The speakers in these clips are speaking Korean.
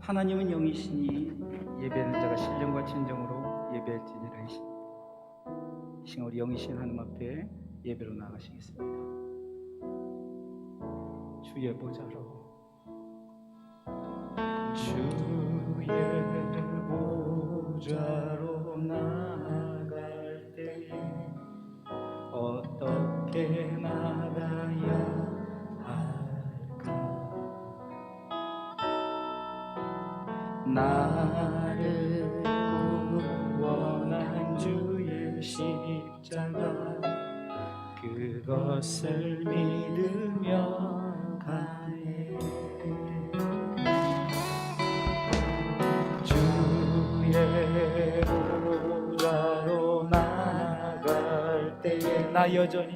하나님은 영이시니 예배하는 자가 신령과 진정으로 예배할지니라 하시니, 우리 영이신 하나님 앞에 예배로 나가시겠습니다. 주의 보좌로, 주의 보좌로 나갈 때에 어떻게 나가야 할까? 나를 구원한 주의 십자가, 그것을 믿으며 가네. 주의 보좌로 나갈 때에 나 여전히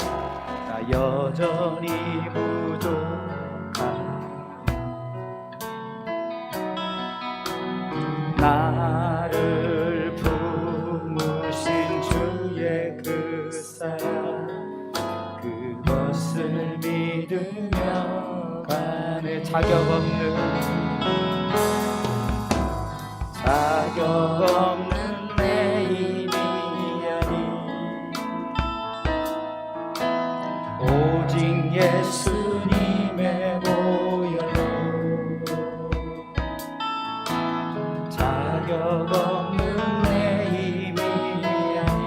부족하네. 나를 품으신 주의 그 사랑, 그것을 믿으며 가네. 자격 없는 내 힘이 아니, 오직 예수님의 보혈로, 자격 없는 내 힘이 아니,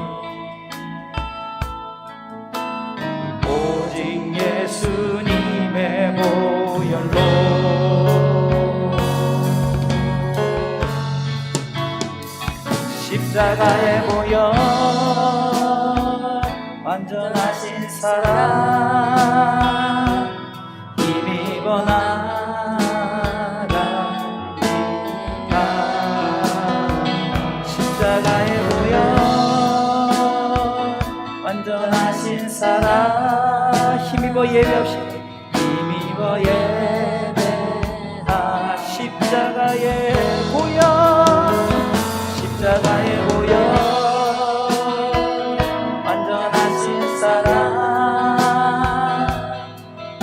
오직 예수님의 보혈로. 십자가의 보혈, 완전하신 사랑, 힘입어 나갑니다. 십자가의 보혈, 완전하신 사랑, 힘입어 예배합시다. 힘입어 예배하. 십자가의 보혈, 십자가의 보혈, 완전하신 사랑,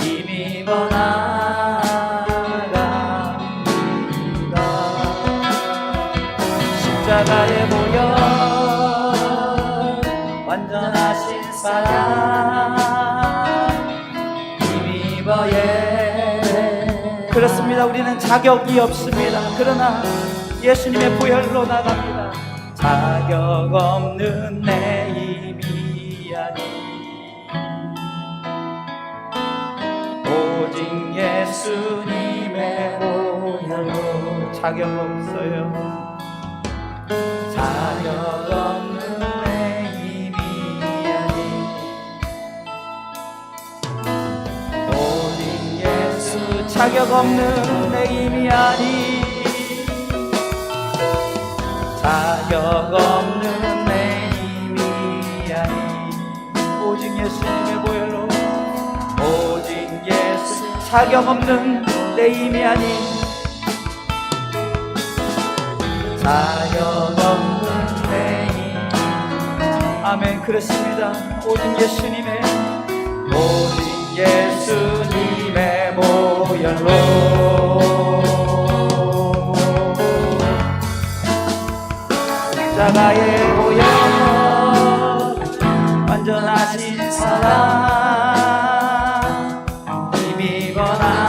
힘입어 나갑니다. 십자가의 보혈, 완전하신 사랑, 힘입어 예배. 그렇습니다. 우리는 자격이 없습니다. 그러나 예수님의 보혈로 나갑니다. 자격 없는 내 힘이 아니, 오직 예수님의 보혈로. 자격 없어요. 자격 없는 내 힘이 아니, 오직 예수. 자격 없는 내 힘이 아니, 자격 없는 내 힘이 아니, 오직 예수님의 보혈로. 오직 예수. 자격 없는 내 힘이 아니, 자격 없는 내 힘. 아멘. 그렇습니다. 오직 예수님의 보혈로. 십자가의 보혈, 완전하신 사랑, 힘입어 나갑니다.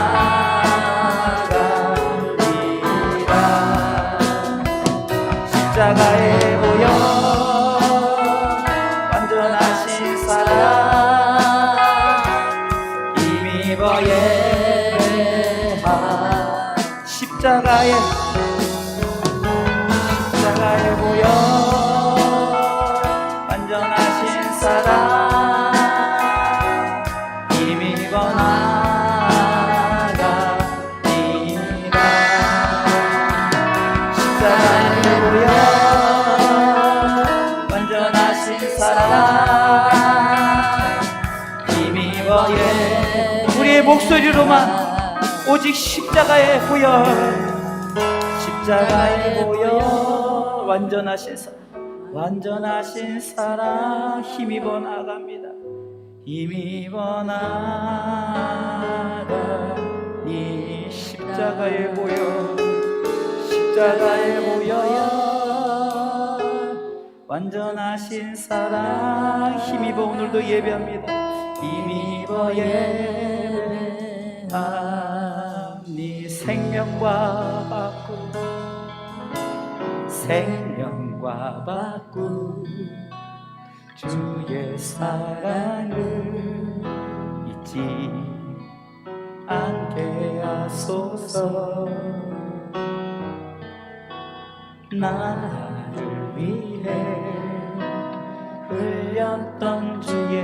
십자가의 보혈, 완전하신 사랑, 힘입어 예배하. 십자가의 보혈, 완전하신 사랑, 힘입어 나갑니다. 십자가의 보혈, 완전하신 사랑, 힘입어 예배. 우리의 목소리로만 오직 십자가의 보혈, 십자가의 보혈, 완전하신 사랑, 힘입어 나갑니다. 힘입어 나가니 십자가의 보혈 십자가에 모여 완전하신 사랑 힘입어 오늘도 예배합니다. 힘입어 예배하니 생명과 바꾸 생명과 바꾸 주의 사랑을 잊지 않게 하소서. 나를 위해 흘렸던 주의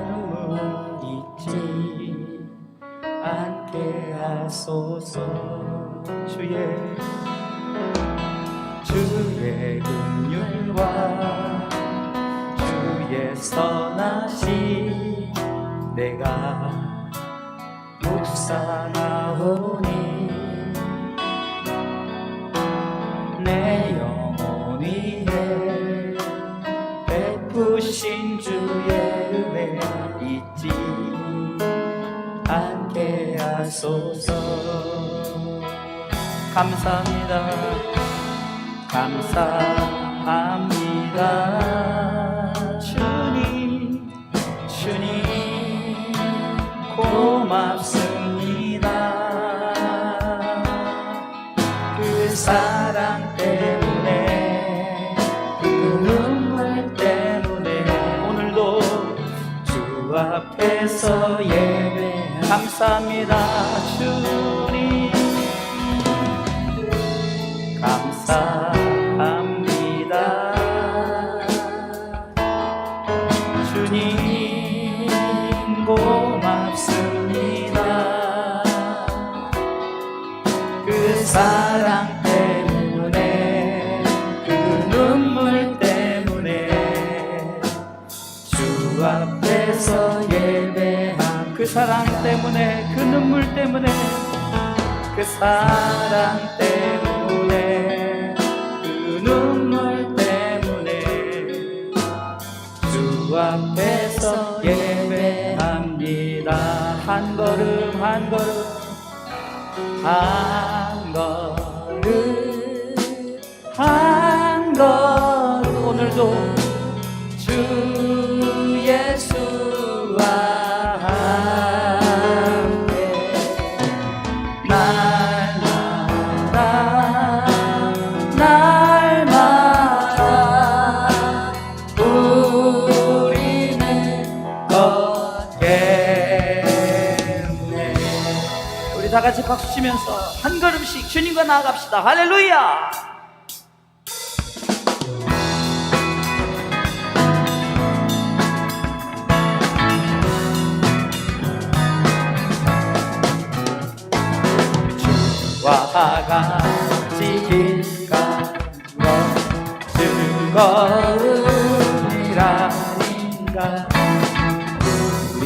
눈물 잊지 않게 하소서. 주의 긍휼과 주의 선하심 내가 묵상하오니 내 영혼 위에 베푸신 주의 은혜 잊지 않게 하소서. 감사합니다. 감사합니다. 주님 고맙습니다. 그 사랑 때문에 그 눈물 때문에 오늘도 주 앞에서 예배 감사합니다. 주님 감사합니다. 주님 고맙습니다. 그 사랑 때문에 그 눈물 때문에 주 앞에서 예배한 그 사랑 때문에 그 눈물 때문에 그 사랑 때문에 그 눈물 때문에 주 앞에서 예배합니다. 한 걸음 한 걸음 한 걸음 한 걸음 오늘도 주 예수와 함께 날마다 우리는 걷겠네. 우리 다 같이 박수 치면서 한 걸음씩 주님과 나아갑시다. 할렐루야. 주와 같이 길 가는 즐거움이라는가. 우리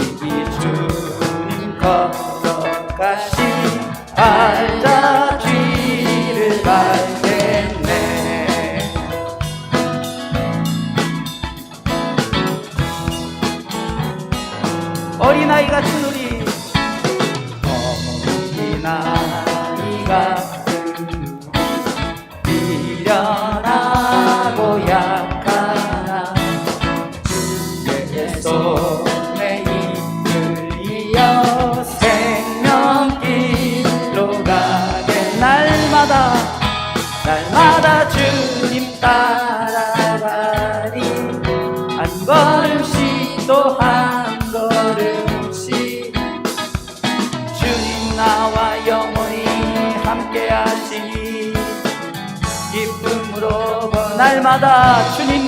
주님 걸어가시 알자쥐를 밟겠네. 어린아이 같은 우리 어린아이 같은 미련하고 약하나 주의 손에 이끌려 생명길로 가게. 날마다 주님 따라가니 한 걸음씩 또 한 걸음씩 주님 나와 영원히 함께하시니 기쁨으로 날마다 주님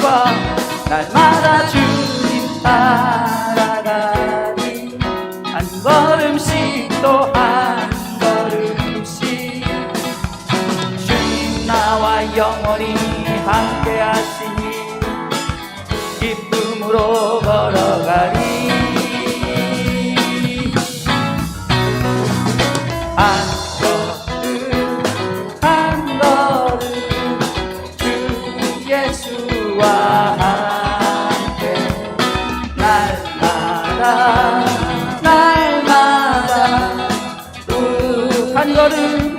따라가니 한 걸음씩 또 한 걸음씩 주님 나와 영원히 함께하시니 기쁨으로 걸어가리. 한 걸음 주 예수와 함께 날마다 한 걸음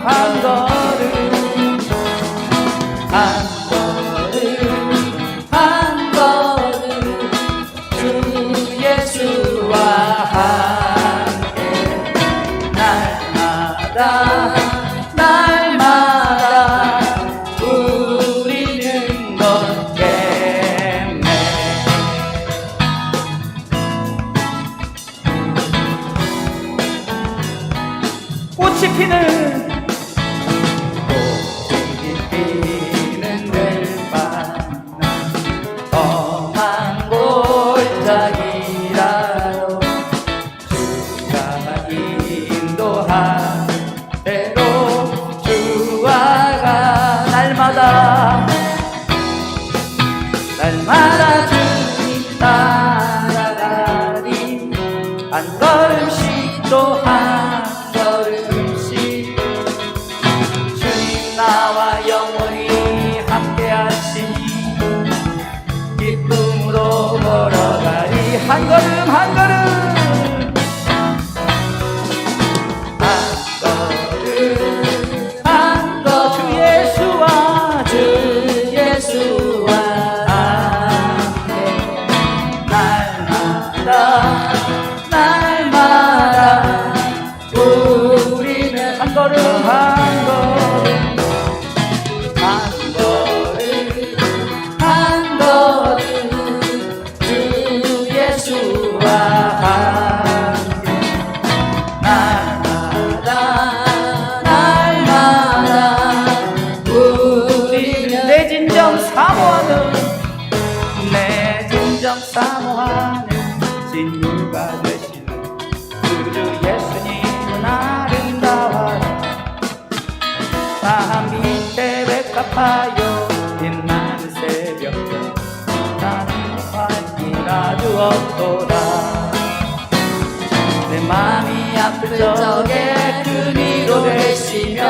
꽃이 피는 들밤 험한 골짜기라도 주가 인도한 대로 주와가 날마다 주님 따라가리 한 걸음씩 또 한 걸음씩 주님 나와 영원히 함께하시니 기쁨으로 걸어가리 한 걸음 한 걸음 주 예수와 함께 날마다 우리는 한 걸음 주 예수와 함께 날마다 우리는 내 진정 사모하는 진유가 되시는 구주 예수님은 아름다워요. 산 밑에 백합하여 빛나는 새벽에 나는 환희라도 없도다. 내 맘이 아플 적에 그니로 되시며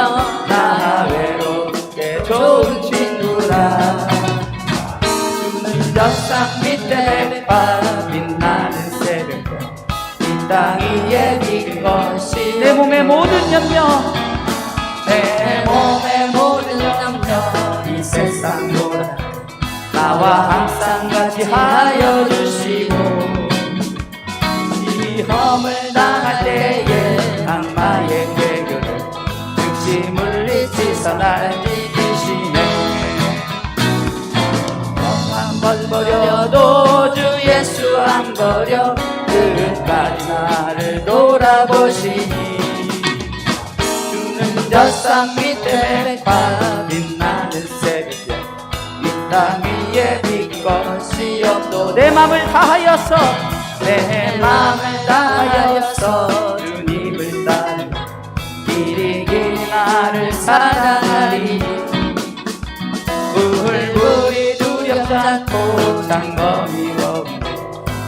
나 외롭게 좋은 친구라. 젖산 밑에 백합 빛나는 새벽에 이 땅 위에 비긴 것이 내 몸의 모든 염려 이 세상 보다 나와 항상 같이 하여 주시고 시험을 당할 때에 악마의 궤교를 즉시 물리치사 날 지키시네. 버려도 주 예수 안 버려 끝까지 나를 돌아보시니 주는 젖산 밑에 백합 빛나는 새벽에 이 땅 위에 빛 것이 없도 내 맘을 다하여서 주님을 따르 길이 긴 나를 사랑하리. 불불이 두렵지 않고 장검이 없네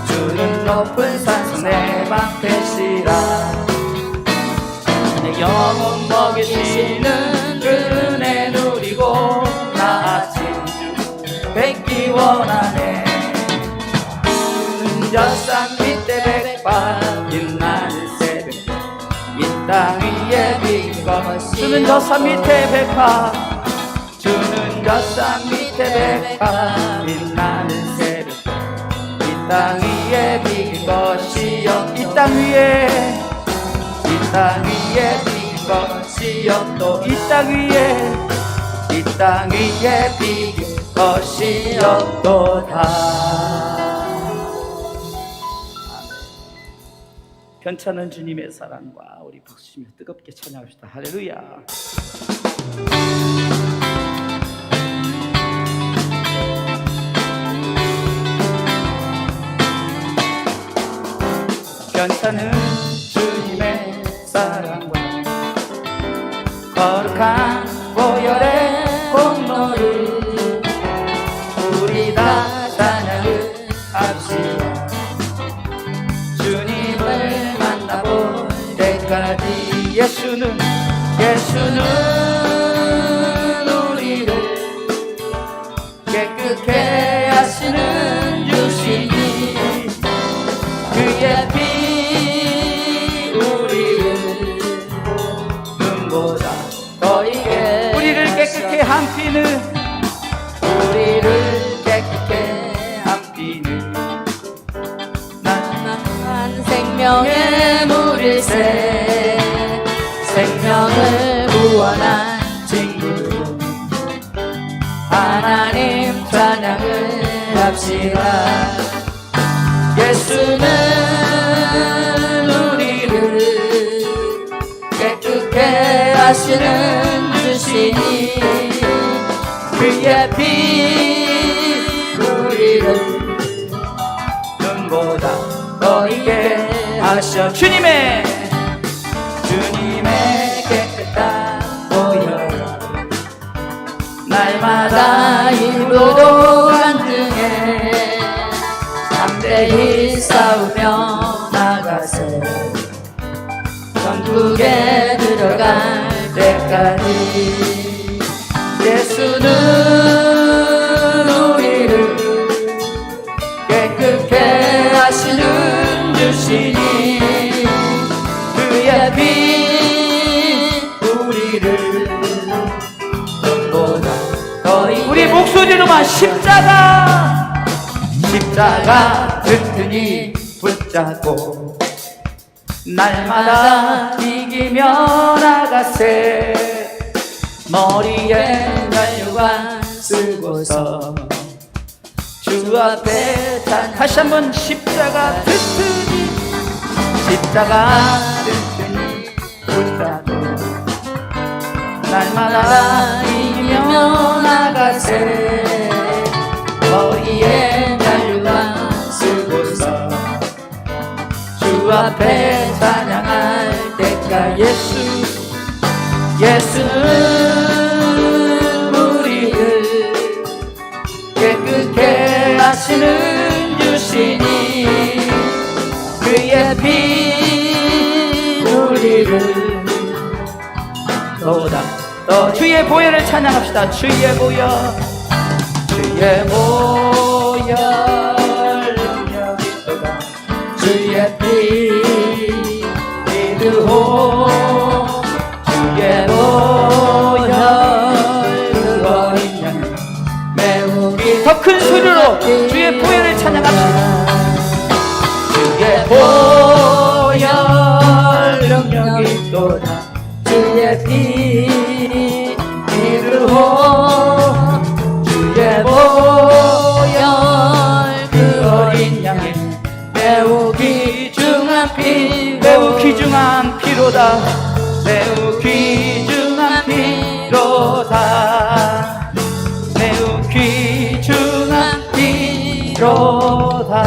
주는 높은 산성 내 방패시라. 내 영혼 먹이시는 그 은혜 누리고 나 아침 주 뵙기 원하네. 주는 젖산 밑에 백합 빛나는 새벽 이 땅 위에 빛 것이 주는 젖산 밑에 백합 젖산 밑에 백합 빛나는 새벽 이 땅 위에 빛 것이 없도 이 땅 위에 빛 것이 없도 이 땅 위에 빛 것이 없도다. 편찮은 주님의 사랑과 우리 박수치며 뜨겁게 찬양합시다. 할렐루야. 편찮은 주님의 사랑과 거룩한 보혈의 공로를 우리 다 찬양을 합시다. 주님을 만나볼 때까지 예수는 우리를 깨끗게 하시는 주시니 그의 피 우리를 눈보다 더 이게 우리를 깨끗게 한 피는 난 생명의 물일새 생명을 구원한 친구 하나님 찬양을 합시다. 예수는 우리를 깨끗게 하시는 주시니 그의 피 우리를 눈보다 더 있게 하셔. 주님의 깨끗한 보혈 날마다 입으로 간증해 담대히 싸우며 나가세 천국에 들어갈 때까지 예수는 우리를 깨끗게 하시는 주시니 그의 피 우리를 눈보다 더 있게 우리 목소리로만 십자가 든든히 붙잡고 날마다 이기며 나가세. 머리에 면류관 쓰고서 주 앞에 다시 한번 십자가 든든히 붙잡고 날마다 이기며 나가세 머리에 면류관 쓰고서 주 앞에 찬양할 때까 예수는 우리를 깨끗게 하시는 주시니 그의 피 우리를 보다 더 주의 보혈을 찬양합시다. 주의 보혈 능력이 또다 주의 피 믿으오 주의 보혈 그 어린 양 매우 더 큰 소리로 주의 보혈을 찬양합시다. 주의 보혈 능력이 또다 주의 피 믿으오 주의 보혈 그 어린 양의 매우 귀중한 피로다. 매우 귀중한 피로다. 매우 귀중한 피로다.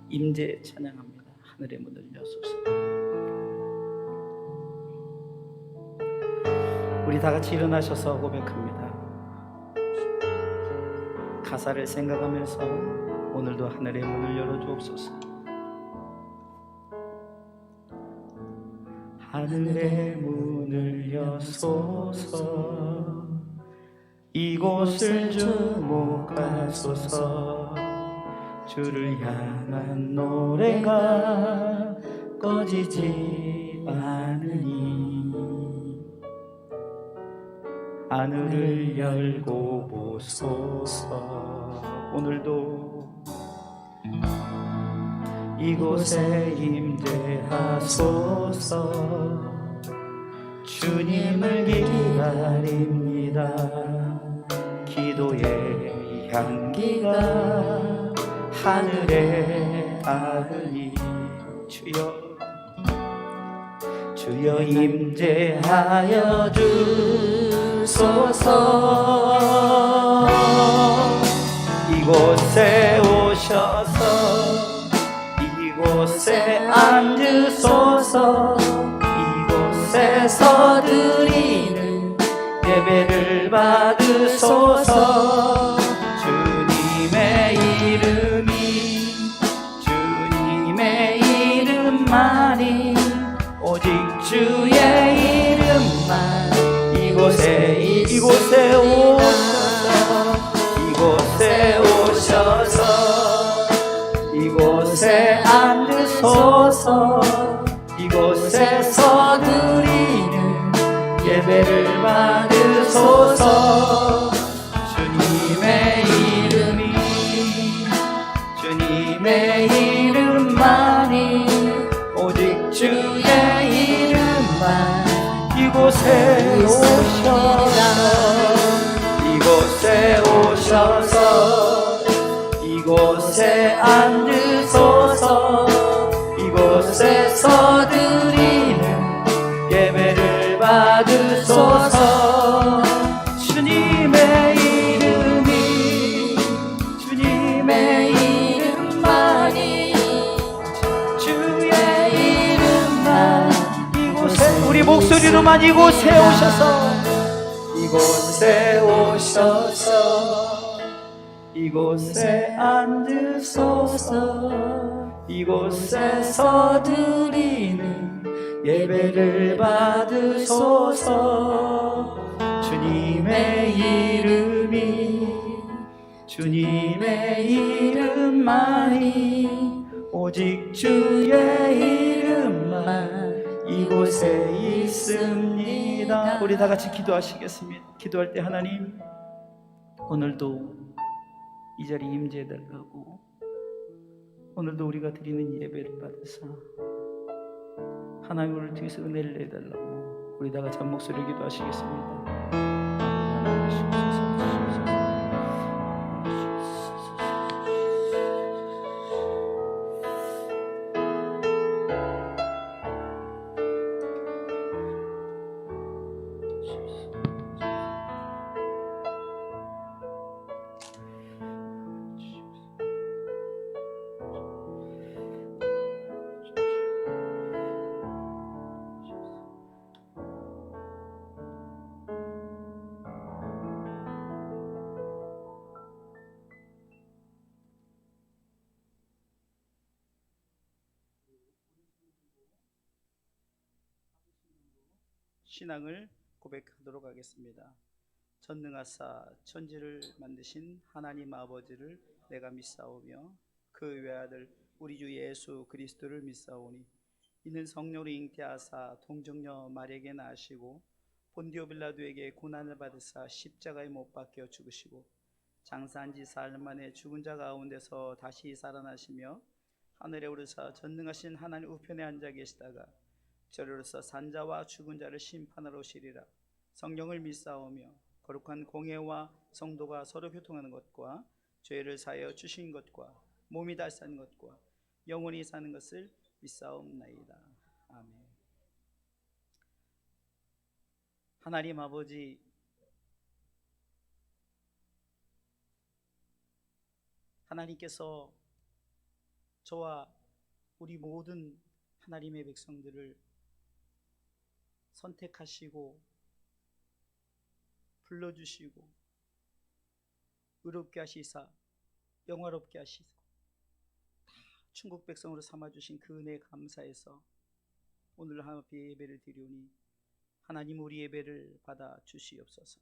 임재 찬양합니다. 하늘의 문을 여소서. 우리 다 같이 일어나셔서 고백합니다. 가사를 생각하면서 오늘도 하늘의 문을 열어주옵소서. 하늘의 문을 여소서. 이곳을 주목하소서. 주를 향한 노래가 꺼지지 않으니 하늘을 열고 보소서. 오늘도 이곳에 임재하소서. 주님을 기다립니다. 기도의 향기가 하늘에 닿으니 주여 임재하여 주소서. 이곳에 오셔서 이곳에 앉으소서. 이곳에서 드리는 예배를 받으소서. 주님의 이름만이 오직 주의 이름만 이곳에 오셔서 이곳에 앉으소서. 이곳에서 드리는 예배를 받으소서. 주님의 이름만이 오직 주의 이름만 이곳에 오셔서 이곳에 앉으소서. 주만 이곳에 오셔서 이곳에 오셔서 이곳에 앉으소서 이곳에서 드리는 예배를 받으소서. 주님의 이름이 주님의 이름만이 오직 주의 이름만 이곳에 있습니다. 우리 다 같이 기도하시겠습니다. 기도할 때 하나님 오늘도 이 자리에 임재해달라고, 오늘도 우리가 드리는 예배를 받으사 하나님을 통해서 은혜를 내달라고 우리 다 같이 한 목소리로 기도하시겠습니다. 신앙을 고백하도록 하겠습니다. 전능하사 천지를 만드신 하나님 아버지를 내가 믿사오며 그 외아들 우리 주 예수 그리스도를 믿사오니 이는 성령으로 잉태하사 동정녀 마리아에게 나시고 본디오 빌라도에게 고난을 받으사 십자가에 못 박혀 죽으시고 장사한 지 사흘 만에 죽은 자 가운데서 다시 살아나시며 하늘에 오르사 전능하신 하나님 우편에 앉아 계시다가 저리로서 산자와 죽은 자를 심판하러 오시리라. 성령을 믿사오며 거룩한 공회와 성도가 서로 교통하는 것과 죄를 사하여 주신 것과 몸이 다시 사는 것과 영원히 사는 것을 믿사옵나이다. 아멘. 하나님 아버지, 하나님께서 저와 우리 모든 하나님의 백성들을 선택하시고 불러주시고 의롭게 하시사 영화롭게 하시고 다 천국 백성으로 삼아주신 그 은혜에 감사해서 오늘 하나님께 예배를 드리오니 하나님 우리 예배를 받아 주시옵소서.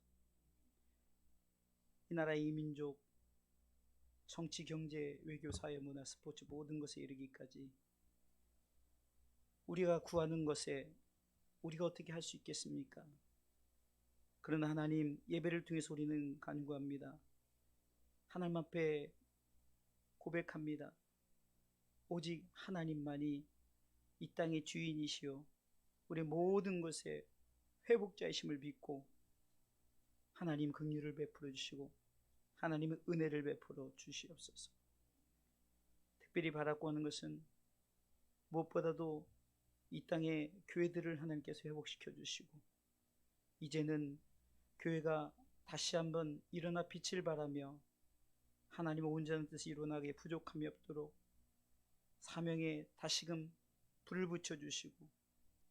이 나라의 이 민족 정치, 경제, 외교, 사회, 문화, 스포츠 모든 것에 이르기까지 우리가 구하는 것에 우리가 어떻게 할 수 있겠습니까? 그러나 하나님, 예배를 통해서 우리는 간구합니다. 하나님 앞에 고백합니다. 오직 하나님만이 이 땅의 주인이시오 우리 모든 것에 회복자이심을 믿고 하나님 긍휼을 베풀어 주시고 하나님의 은혜를 베풀어 주시옵소서. 특별히 바라고 하는 것은 무엇보다도 이 땅의 교회들을 하나님께서 회복시켜 주시고 이제는 교회가 다시 한번 일어나 빛을 발하며 하나님의 온전한 뜻이 일어나게 부족함이 없도록 사명에 다시금 불을 붙여주시고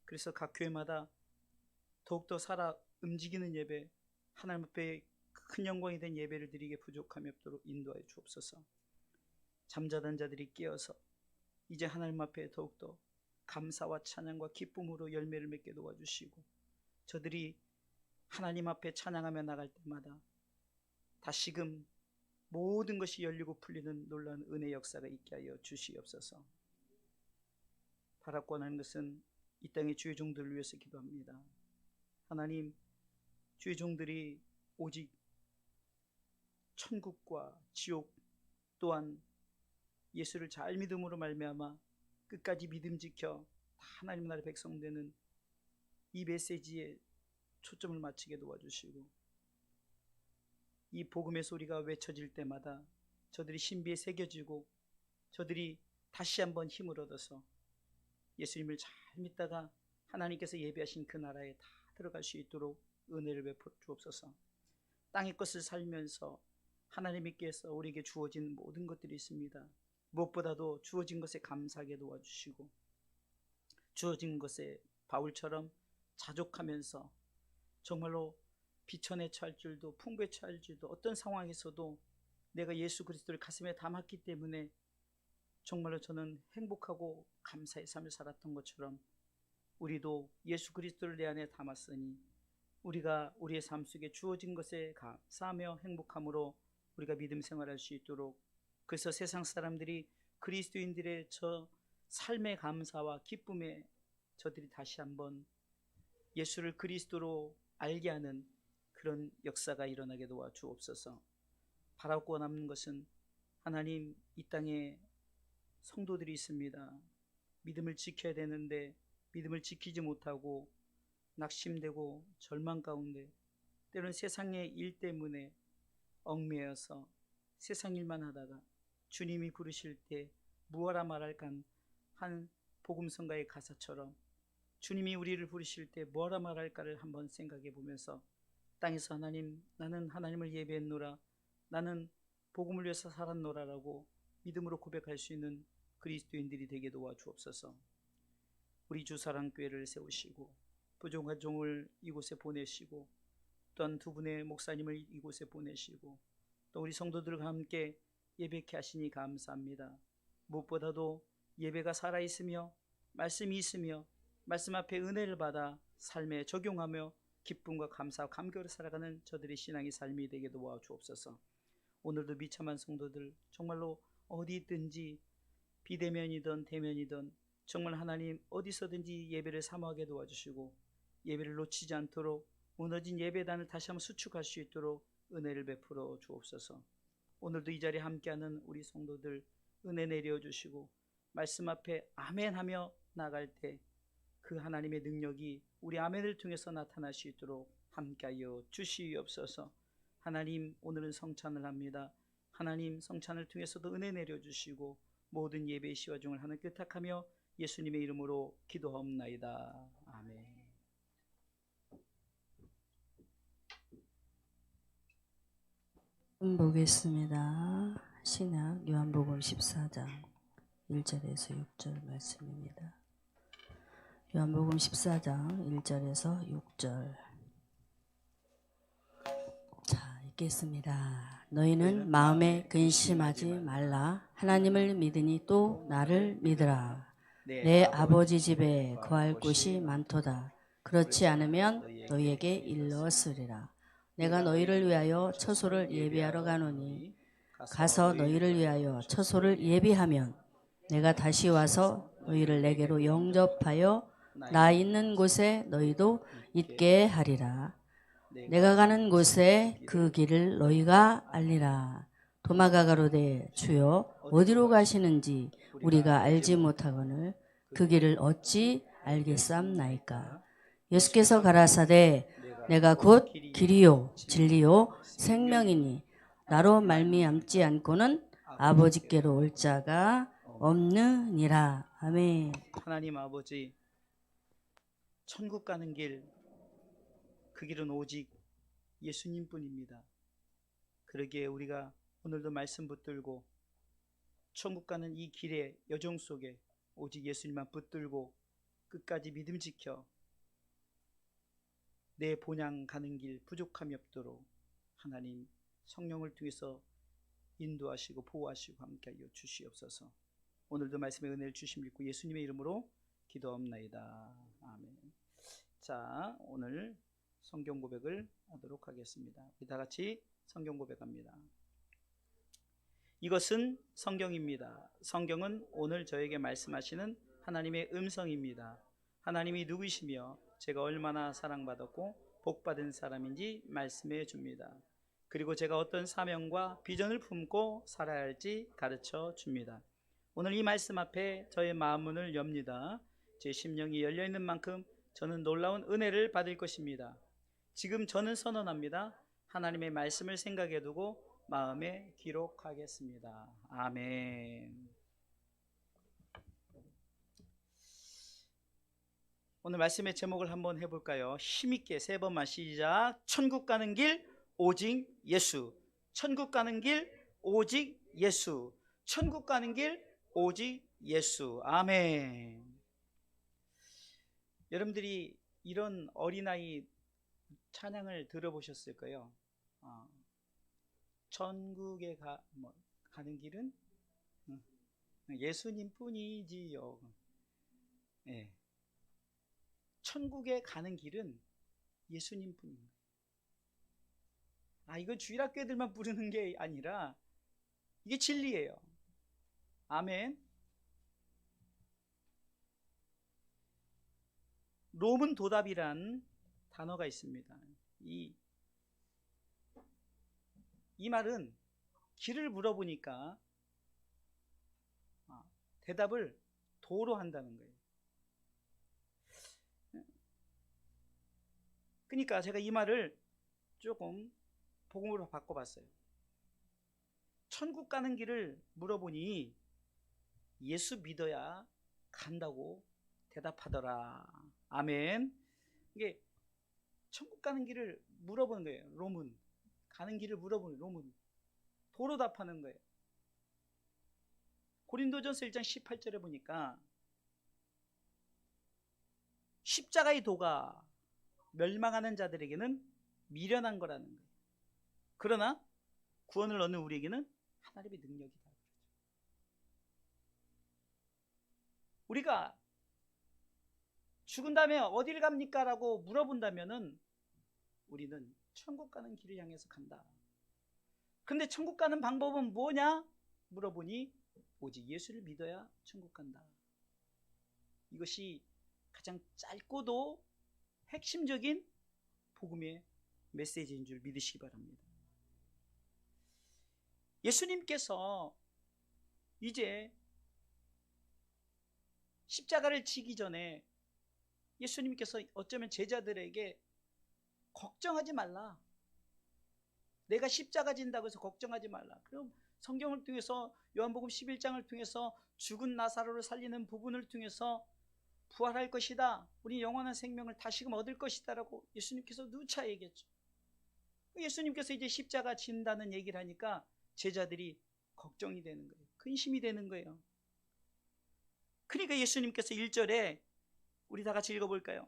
그래서 각 교회마다 더욱더 살아 움직이는 예배, 하나님 앞에 큰 영광이 된 예배를 드리게 부족함이 없도록 인도하여 주옵소서. 잠자던 자들이 깨어서 이제 하나님 앞에 더욱더 감사와 찬양과 기쁨으로 열매를 맺게 도와주시고 저들이 하나님 앞에 찬양하며 나갈 때마다 다시금 모든 것이 열리고 풀리는 놀라운 은혜 역사가 있게 하여 주시옵소서. 바라고 하는 것은 이 땅의 주의 종들을 위해서 기도합니다. 하나님, 주의 종들이 오직 천국과 지옥 또한 예수를 잘 믿음으로 말미암아 끝까지 믿음 지켜 하나님 나라의 백성 되는 이 메시지에 초점을 맞추게 도와주시고 이 복음의 소리가 외쳐질 때마다 저들이 신비에 새겨지고 저들이 다시 한번 힘을 얻어서 예수님을 잘 믿다가 하나님께서 예비하신 그 나라에 다 들어갈 수 있도록 은혜를 베풀어 주옵소서. 땅의 것을 살면서 하나님께서 우리에게 주어진 모든 것들이 있습니다. 무엇보다도 주어진 것에 감사하게 도와주시고 주어진 것에 바울처럼 자족하면서 정말로 비천에 처할 줄도 풍부에 처할 줄도 어떤 상황에서도 내가 예수 그리스도를 가슴에 담았기 때문에 정말로 저는 행복하고 감사의 삶을 살았던 것처럼 우리도 예수 그리스도를 내 안에 담았으니 우리가 우리의 삶 속에 주어진 것에 감사하며 행복함으로 우리가 믿음 생활할 수 있도록, 그래서 세상 사람들이 그리스도인들의 저 삶의 감사와 기쁨에 저들이 다시 한번 예수를 그리스도로 알게 하는 그런 역사가 일어나게 도와주옵소서. 바라고 남는 것은 하나님, 이 땅에 성도들이 있습니다. 믿음을 지켜야 되는데 믿음을 지키지 못하고 낙심되고 절망 가운데 때로는 세상의 일 때문에 얽매여서 세상 일만 하다가 주님이 부르실 때 무엇라 말할까 한 복음성가의 가사처럼 주님이 우리를 부르실 때 뭐라 말할까를 한번 생각해 보면서 땅에서 하나님, 나는 하나님을 예배했노라, 나는 복음을 위해서 살았노라라고 믿음으로 고백할 수 있는 그리스도인들이 되게 도와주옵소서. 우리 주사랑교회를 세우시고 부족한 종을 이곳에 보내시고 또한 두 분의 목사님을 이곳에 보내시고 또 우리 성도들과 함께 예배케 하시니 감사합니다. 무엇보다도 예배가 살아있으며 말씀이 있으며 말씀 앞에 은혜를 받아 삶에 적용하며 기쁨과 감사와 감격으로 살아가는 저들의 신앙의 삶이 되게 도와주옵소서. 오늘도 비참한 성도들 정말로 어디 있든지 비대면이든 대면이든 정말 하나님 어디서든지 예배를 사모하게 도와주시고 예배를 놓치지 않도록 무너진 예배단을 다시 한번 수축할 수 있도록 은혜를 베풀어 주옵소서. 오늘도 이 자리에 함께하는 우리 성도들 은혜 내려주시고 말씀 앞에 아멘 하며 나갈 때 그 하나님의 능력이 우리 아멘을 통해서 나타날 수 있도록 함께하여 주시옵소서. 하나님, 오늘은 성찬을 합니다. 하나님, 성찬을 통해서도 은혜 내려주시고 모든 예배의 시와 중을 하나님께 의탁하며 예수님의 이름으로 기도하옵나이다. 아멘. 보겠습니다. 신약 요한복음 14장 1절에서 6절 말씀입니다. 요한복음 14장 1절에서 6절. 자, 읽겠습니다. 너희는 마음에 근심하지 말라. 하나님을 믿으니 또 나를 믿으라. 내 아버지 집에 거할 곳이 많도다. 그렇지 않으면 너희에게 일러쓰리라. 내가 너희를 위하여 처소를 예비하러 가노니 가서 너희를 위하여 처소를 예비하면 내가 다시 와서 너희를 내게로 영접하여 나 있는 곳에 너희도 있게 하리라. 내가 가는 곳에 그 길을 너희가 알리라. 도마가 가로되 주여 어디로 가시는지 우리가 알지 못하거늘 그 길을 어찌 알겠삼나이까. 예수께서 가라사대 내가 곧 길이요 진리요 생명이니 나로 말미암지 않고는 아버지께로 올 자가 없느니라. 아멘. 하나님 아버지, 천국 가는 길, 그 길은 오직 예수님뿐입니다. 그러기에 우리가 오늘도 말씀 붙들고 천국 가는 이 길의 여정 속에 오직 예수님만 붙들고 끝까지 믿음 지켜 내 본향 가는 길 부족함이 없도록 하나님 성령을 통해서 인도하시고 보호하시고 함께하여 주시옵소서. 오늘도 말씀의 은혜를 주심 믿고 예수님의 이름으로 기도합나이다. 아멘. 자, 오늘 성경 고백을 하도록 하겠습니다. 우리 다 같이 성경 고백합니다. 이것은 성경입니다. 성경은 오늘 저에게 말씀하시는 하나님의 음성입니다. 하나님이 누구시며 제가 얼마나 사랑받았고 복받은 사람인지 말씀해 줍니다. 그리고 제가 어떤 사명과 비전을 품고 살아야 할지 가르쳐 줍니다. 오늘 이 말씀 앞에 저의 마음 문을 엽니다. 제 심령이 열려있는 만큼 저는 놀라운 은혜를 받을 것입니다. 지금 저는 선언합니다. 하나님의 말씀을 생각해 두고 마음에 기록하겠습니다. 아멘. 오늘 말씀의 제목을 한번 해볼까요? 힘있게 세 번만 시작. 천국 가는 길 오직 예수. 천국 가는 길 오직 예수. 천국 가는 길 오직 예수. 아멘. 여러분들이 이런 어린아이 찬양을 들어보셨을 거예요. 천국에 가는 길은 예수님뿐이지요. 예. 천국에 가는 길은 예수님뿐입니다. 이건 주일학교 애들만 부르는 게 아니라 이게 진리예요. 아멘. 롬은 도답이란 단어가 있습니다. 이 말은 길을 물어보니까 대답을 도로 한다는 거예요. 그러니까 제가 이 말을 조금 복음으로 바꿔봤어요. 천국 가는 길을 물어보니 예수 믿어야 간다고 대답하더라. 아멘. 이게 천국 가는 길을 물어보는 거예요. 롬은 가는 길을 물어보는 롬은 도로 답하는 거예요. 고린도전서 1장 18절에 보니까 십자가의 도가 멸망하는 자들에게는 미련한 거라는 거예요. 그러나 구원을 얻는 우리에게는 하나님의 능력이다. 우리가 죽은 다음에 어딜 갑니까? 라고 물어본다면은 우리는 천국 가는 길을 향해서 간다. 근데 천국 가는 방법은 뭐냐? 물어보니 오직 예수를 믿어야 천국 간다. 이것이 가장 짧고도 핵심적인 복음의 메시지인 줄 믿으시기 바랍니다. 예수님께서 이제 십자가를 지기 전에 예수님께서 어쩌면 제자들에게 걱정하지 말라. 내가 십자가 진다고 해서 걱정하지 말라. 그럼 성경을 통해서 요한복음 11장을 통해서 죽은 나사로를 살리는 부분을 통해서 부활할 것이다. 우리 영원한 생명을 다시금 얻을 것이다 라고 예수님께서 누차 얘기했죠. 예수님께서 이제 십자가 진다는 얘기를 하니까 제자들이 걱정이 되는 거예요. 근심이 되는 거예요. 그러니까 예수님께서 1절에 우리 다 같이 읽어볼까요?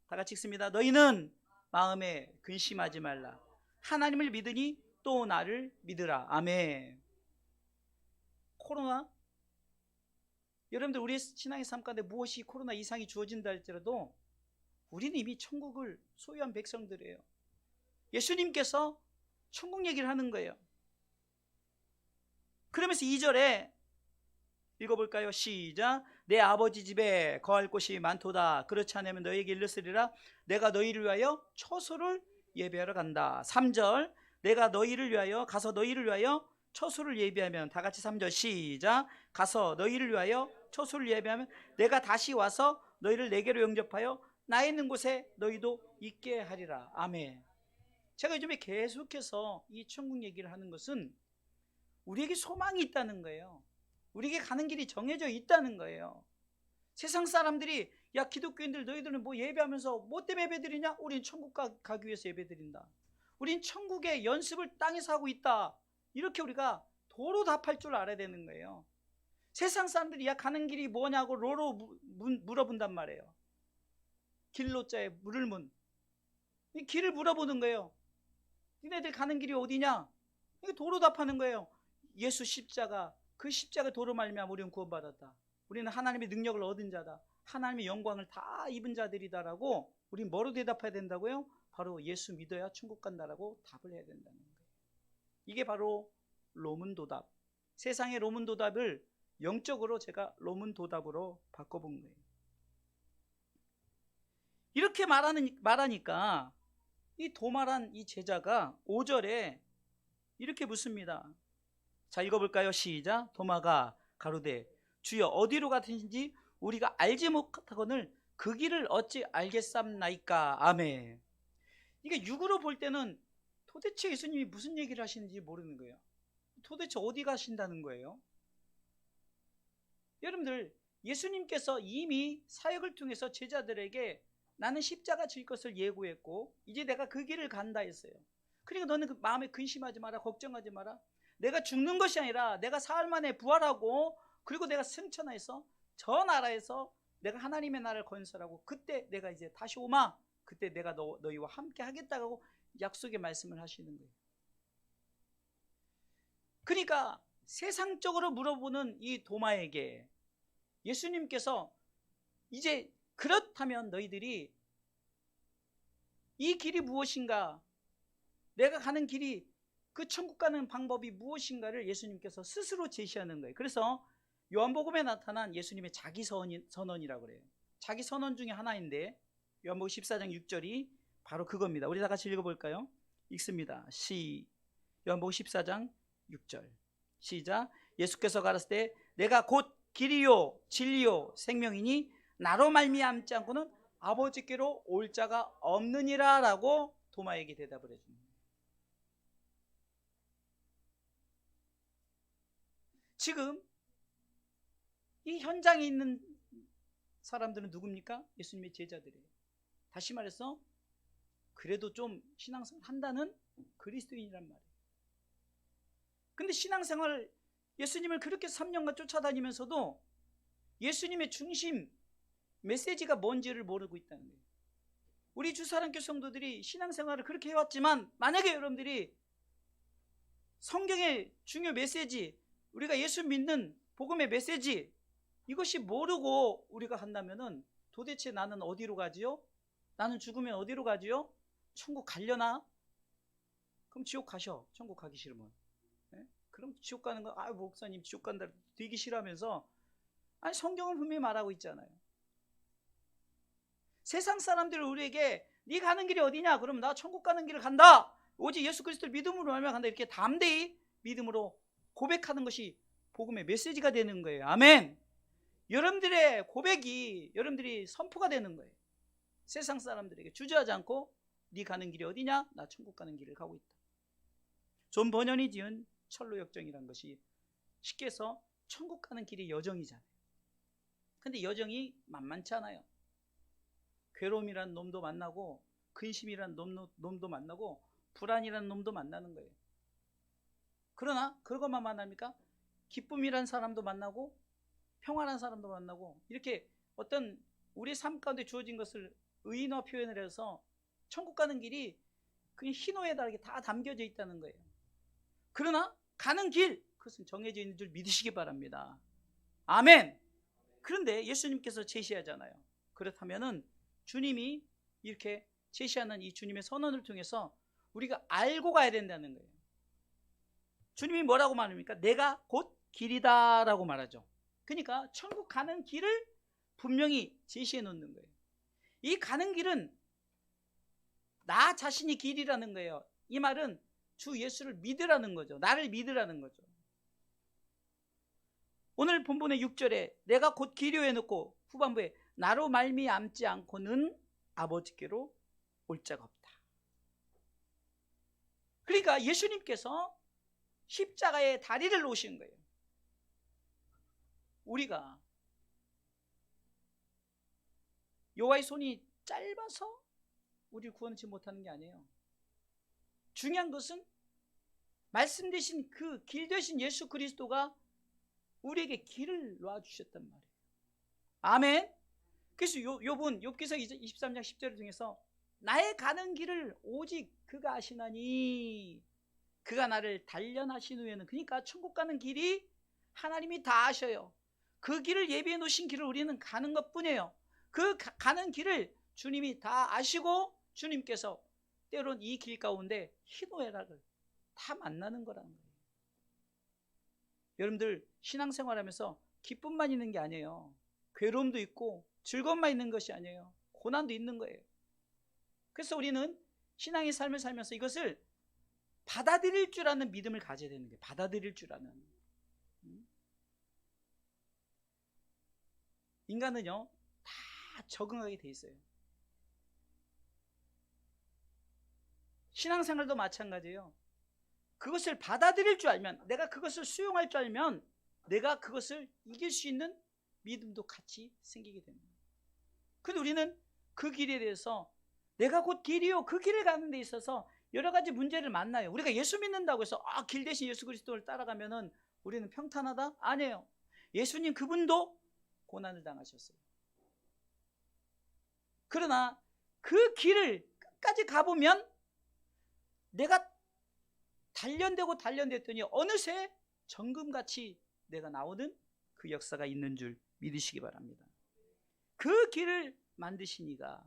다 같이 읽습니다. 너희는 마음에 근심하지 말라. 하나님을 믿으니 또 나를 믿으라. 아멘. 코로나? 여러분들 우리의 신앙의 삶 가운데 무엇이 코로나 이상이 주어진다 할지라도 우리는 이미 천국을 소유한 백성들이에요. 예수님께서 천국 얘기를 하는 거예요. 그러면서 2절에 읽어볼까요? 시작. 내 아버지 집에 거할 곳이 많도다. 그렇지 않으면 너희에게 일렀으리라. 내가 너희를 위하여 처소를 예배하러 간다. 3절. 내가 너희를 위하여 가서 너희를 위하여 처소를 예배하면, 다 같이 3절 시작. 가서 너희를 위하여 처소를 예배하면 내가 다시 와서 너희를 내게로 영접하여 나 있는 곳에 너희도 있게 하리라. 아멘. 제가 요즘에 계속해서 이 천국 얘기를 하는 것은 우리에게 소망이 있다는 거예요. 우리에게 가는 길이 정해져 있다는 거예요. 세상 사람들이 야 기독교인들 너희들은 뭐 예배하면서 뭐 때문에 예배드리냐? 우린 천국 가기 위해서 예배드린다. 우린 천국의 연습을 땅에서 하고 있다. 이렇게 우리가 도로 답할 줄 알아야 되는 거예요. 세상 사람들이 야 가는 길이 뭐냐고 로로 물어본단 말이에요. 길로자에 물을 문. 이 길을 물어보는 거예요. 니네들 가는 길이 어디냐? 이게 도로 답하는 거예요. 예수 십자가, 그 십자가 도로 말미암아 우리는 구원받았다. 우리는 하나님의 능력을 얻은 자다. 하나님의 영광을 다 입은 자들이다라고 우리는 뭐로 대답해야 된다고요? 바로 예수 믿어야 천국 간다라고 답을 해야 된다는 거예요. 이게 바로 로문도답. 세상의 로문도답을 영적으로 제가 로문도답으로 바꿔본 거예요. 이렇게 말하니까 이 도말한 이 제자가 5절에 이렇게 묻습니다. 자, 읽어볼까요? 시작. 도마가 가로되 주여 어디로 가든지 우리가 알지 못하거늘 그 길을 어찌 알겠삼나이까. 아멘. 이게 육으로 볼 때는 도대체 예수님이 무슨 얘기를 하시는지 모르는 거예요. 도대체 어디 가신다는 거예요? 여러분들, 예수님께서 이미 사역을 통해서 제자들에게 나는 십자가 질 것을 예고했고 이제 내가 그 길을 간다 했어요. 그러니까 너는 그 마음에 근심하지 마라, 걱정하지 마라. 내가 죽는 것이 아니라 내가 사흘 만에 부활하고 그리고 내가 승천해서 저 나라에서 내가 하나님의 나라를 건설하고 그때 내가 이제 다시 오마, 그때 내가 너희와 함께 하겠다고 약속의 말씀을 하시는 거예요. 그러니까 세상적으로 물어보는 이 도마에게 예수님께서 이제 그렇다면 너희들이 이 길이 무엇인가, 내가 가는 길이, 그 천국 가는 방법이 무엇인가를 예수님께서 스스로 제시하는 거예요. 그래서 요한복음에 나타난 예수님의 자기 선언이라고 그래요. 자기 선언 중에 하나인데 요한복음 14장 6절이 바로 그겁니다. 우리 다 같이 읽어볼까요? 읽습니다. 요한복음 14장 6절 시작. 예수께서 가라사대 때 내가 곧 길이요 진리요 생명이니 나로 말미암지 않고는 아버지께로 올 자가 없느니라 라고 도마에게 대답을 해줍니다. 지금 이 현장에 있는 사람들은 누굽니까? 예수님의 제자들이에요. 다시 말해서 그래도 좀 신앙생활 한다는 그리스도인이란 말이에요. 근데 신앙생활, 예수님을 그렇게 3년간 쫓아다니면서도 예수님의 중심 메시지가 뭔지를 모르고 있다는 거예요. 우리 주사랑교 성도들이 신앙생활을 그렇게 해왔지만 만약에 여러분들이 성경의 중요 메시지, 우리가 예수 믿는 복음의 메시지, 이것이 모르고 우리가 한다면은 도대체 나는 어디로 가지요? 나는 죽으면 어디로 가지요? 천국 가려나? 그럼 지옥 가셔. 천국 가기 싫으면. 네? 그럼 지옥 가는 거, 목사님 지옥 간다 되게 싫어하면서, 아니 성경은 분명히 말하고 있잖아요. 세상 사람들이 우리에게 네 가는 길이 어디냐? 그럼 나 천국 가는 길을 간다. 오직 예수 그리스도를 믿음으로 알면 간다. 이렇게 담대히 믿음으로 고백하는 것이 복음의 메시지가 되는 거예요. 아멘. 여러분들의 고백이 여러분들이 선포가 되는 거예요. 세상 사람들에게 주저하지 않고 네 가는 길이 어디냐? 나 천국 가는 길을 가고 있다. 존 버년이 지은 철로 역정이라는 것이 쉽게 해서 천국 가는 길이 여정이잖아요. 근데 여정이 만만치 않아요. 괴로움이라는 놈도 만나고 근심이라는 놈도 만나고 불안이라는 놈도 만나는 거예요. 그러나 그것만 만납니까? 기쁨이라는 사람도 만나고 평화라는 사람도 만나고, 이렇게 어떤 우리 삶 가운데 주어진 것을 의인화 표현을 해서 천국 가는 길이 그냥 희노애다 이렇게 다 담겨져 있다는 거예요. 그러나 가는 길, 그것은 정해져 있는 줄 믿으시기 바랍니다. 아멘. 그런데 예수님께서 제시하잖아요. 그렇다면은 주님이 이렇게 제시하는 이 주님의 선언을 통해서 우리가 알고 가야 된다는 거예요. 주님이 뭐라고 말합니까? 내가 곧 길이다 라고 말하죠. 그러니까 천국 가는 길을 분명히 제시해 놓는 거예요. 이 가는 길은 나 자신이 길이라는 거예요. 이 말은 주 예수를 믿으라는 거죠. 나를 믿으라는 거죠. 오늘 본문의 6절에 내가 곧 길이요 해놓고 후반부에 나로 말미암지 않고는 아버지께로 올 자가 없다. 그러니까 예수님께서 십자가에 다리를 놓으신 거예요. 우리가 여호와의 손이 짧아서 우리를 구원치 못하는 게 아니에요. 중요한 것은 말씀 되신 그 길 되신 예수 그리스도가 우리에게 길을 놔주셨단 말이에요. 아멘. 그래서 욥기서 23장 10절을 통해서 나의 가는 길을 오직 그가 아시나니 그가 나를 단련하신 후에는, 그러니까 천국 가는 길이 하나님이 다 아셔요. 그 길을 예비해 놓으신 길을 우리는 가는 것뿐이에요. 그 가는 길을 주님이 다 아시고 주님께서 때론 이 길 가운데 희노애락을 다 만나는 거라는 거예요. 여러분들 신앙생활하면서 기쁨만 있는 게 아니에요. 괴로움도 있고 즐거움만 있는 것이 아니에요. 고난도 있는 거예요. 그래서 우리는 신앙의 삶을 살면서 이것을 받아들일 줄 아는 믿음을 가져야 되는 거예요. 받아들일 줄 아는. 인간은요 다 적응하게 돼 있어요. 신앙생활도 마찬가지예요. 그것을 받아들일 줄 알면, 내가 그것을 수용할 줄 알면 내가 그것을 이길 수 있는 믿음도 같이 생기게 됩니다. 근데 우리는 그 길에 대해서 내가 곧 길이요, 그 길을 가는 데 있어서 여러 가지 문제를 만나요. 우리가 예수 믿는다고 해서 길 대신 예수 그리스도를 따라가면은 우리는 평탄하다? 아니에요. 예수님 그분도 고난을 당하셨어요. 그러나 그 길을 끝까지 가보면 내가 단련됐더니 어느새 정금같이 내가 나오는 그 역사가 있는 줄 믿으시기 바랍니다. 그 길을 만드신 이가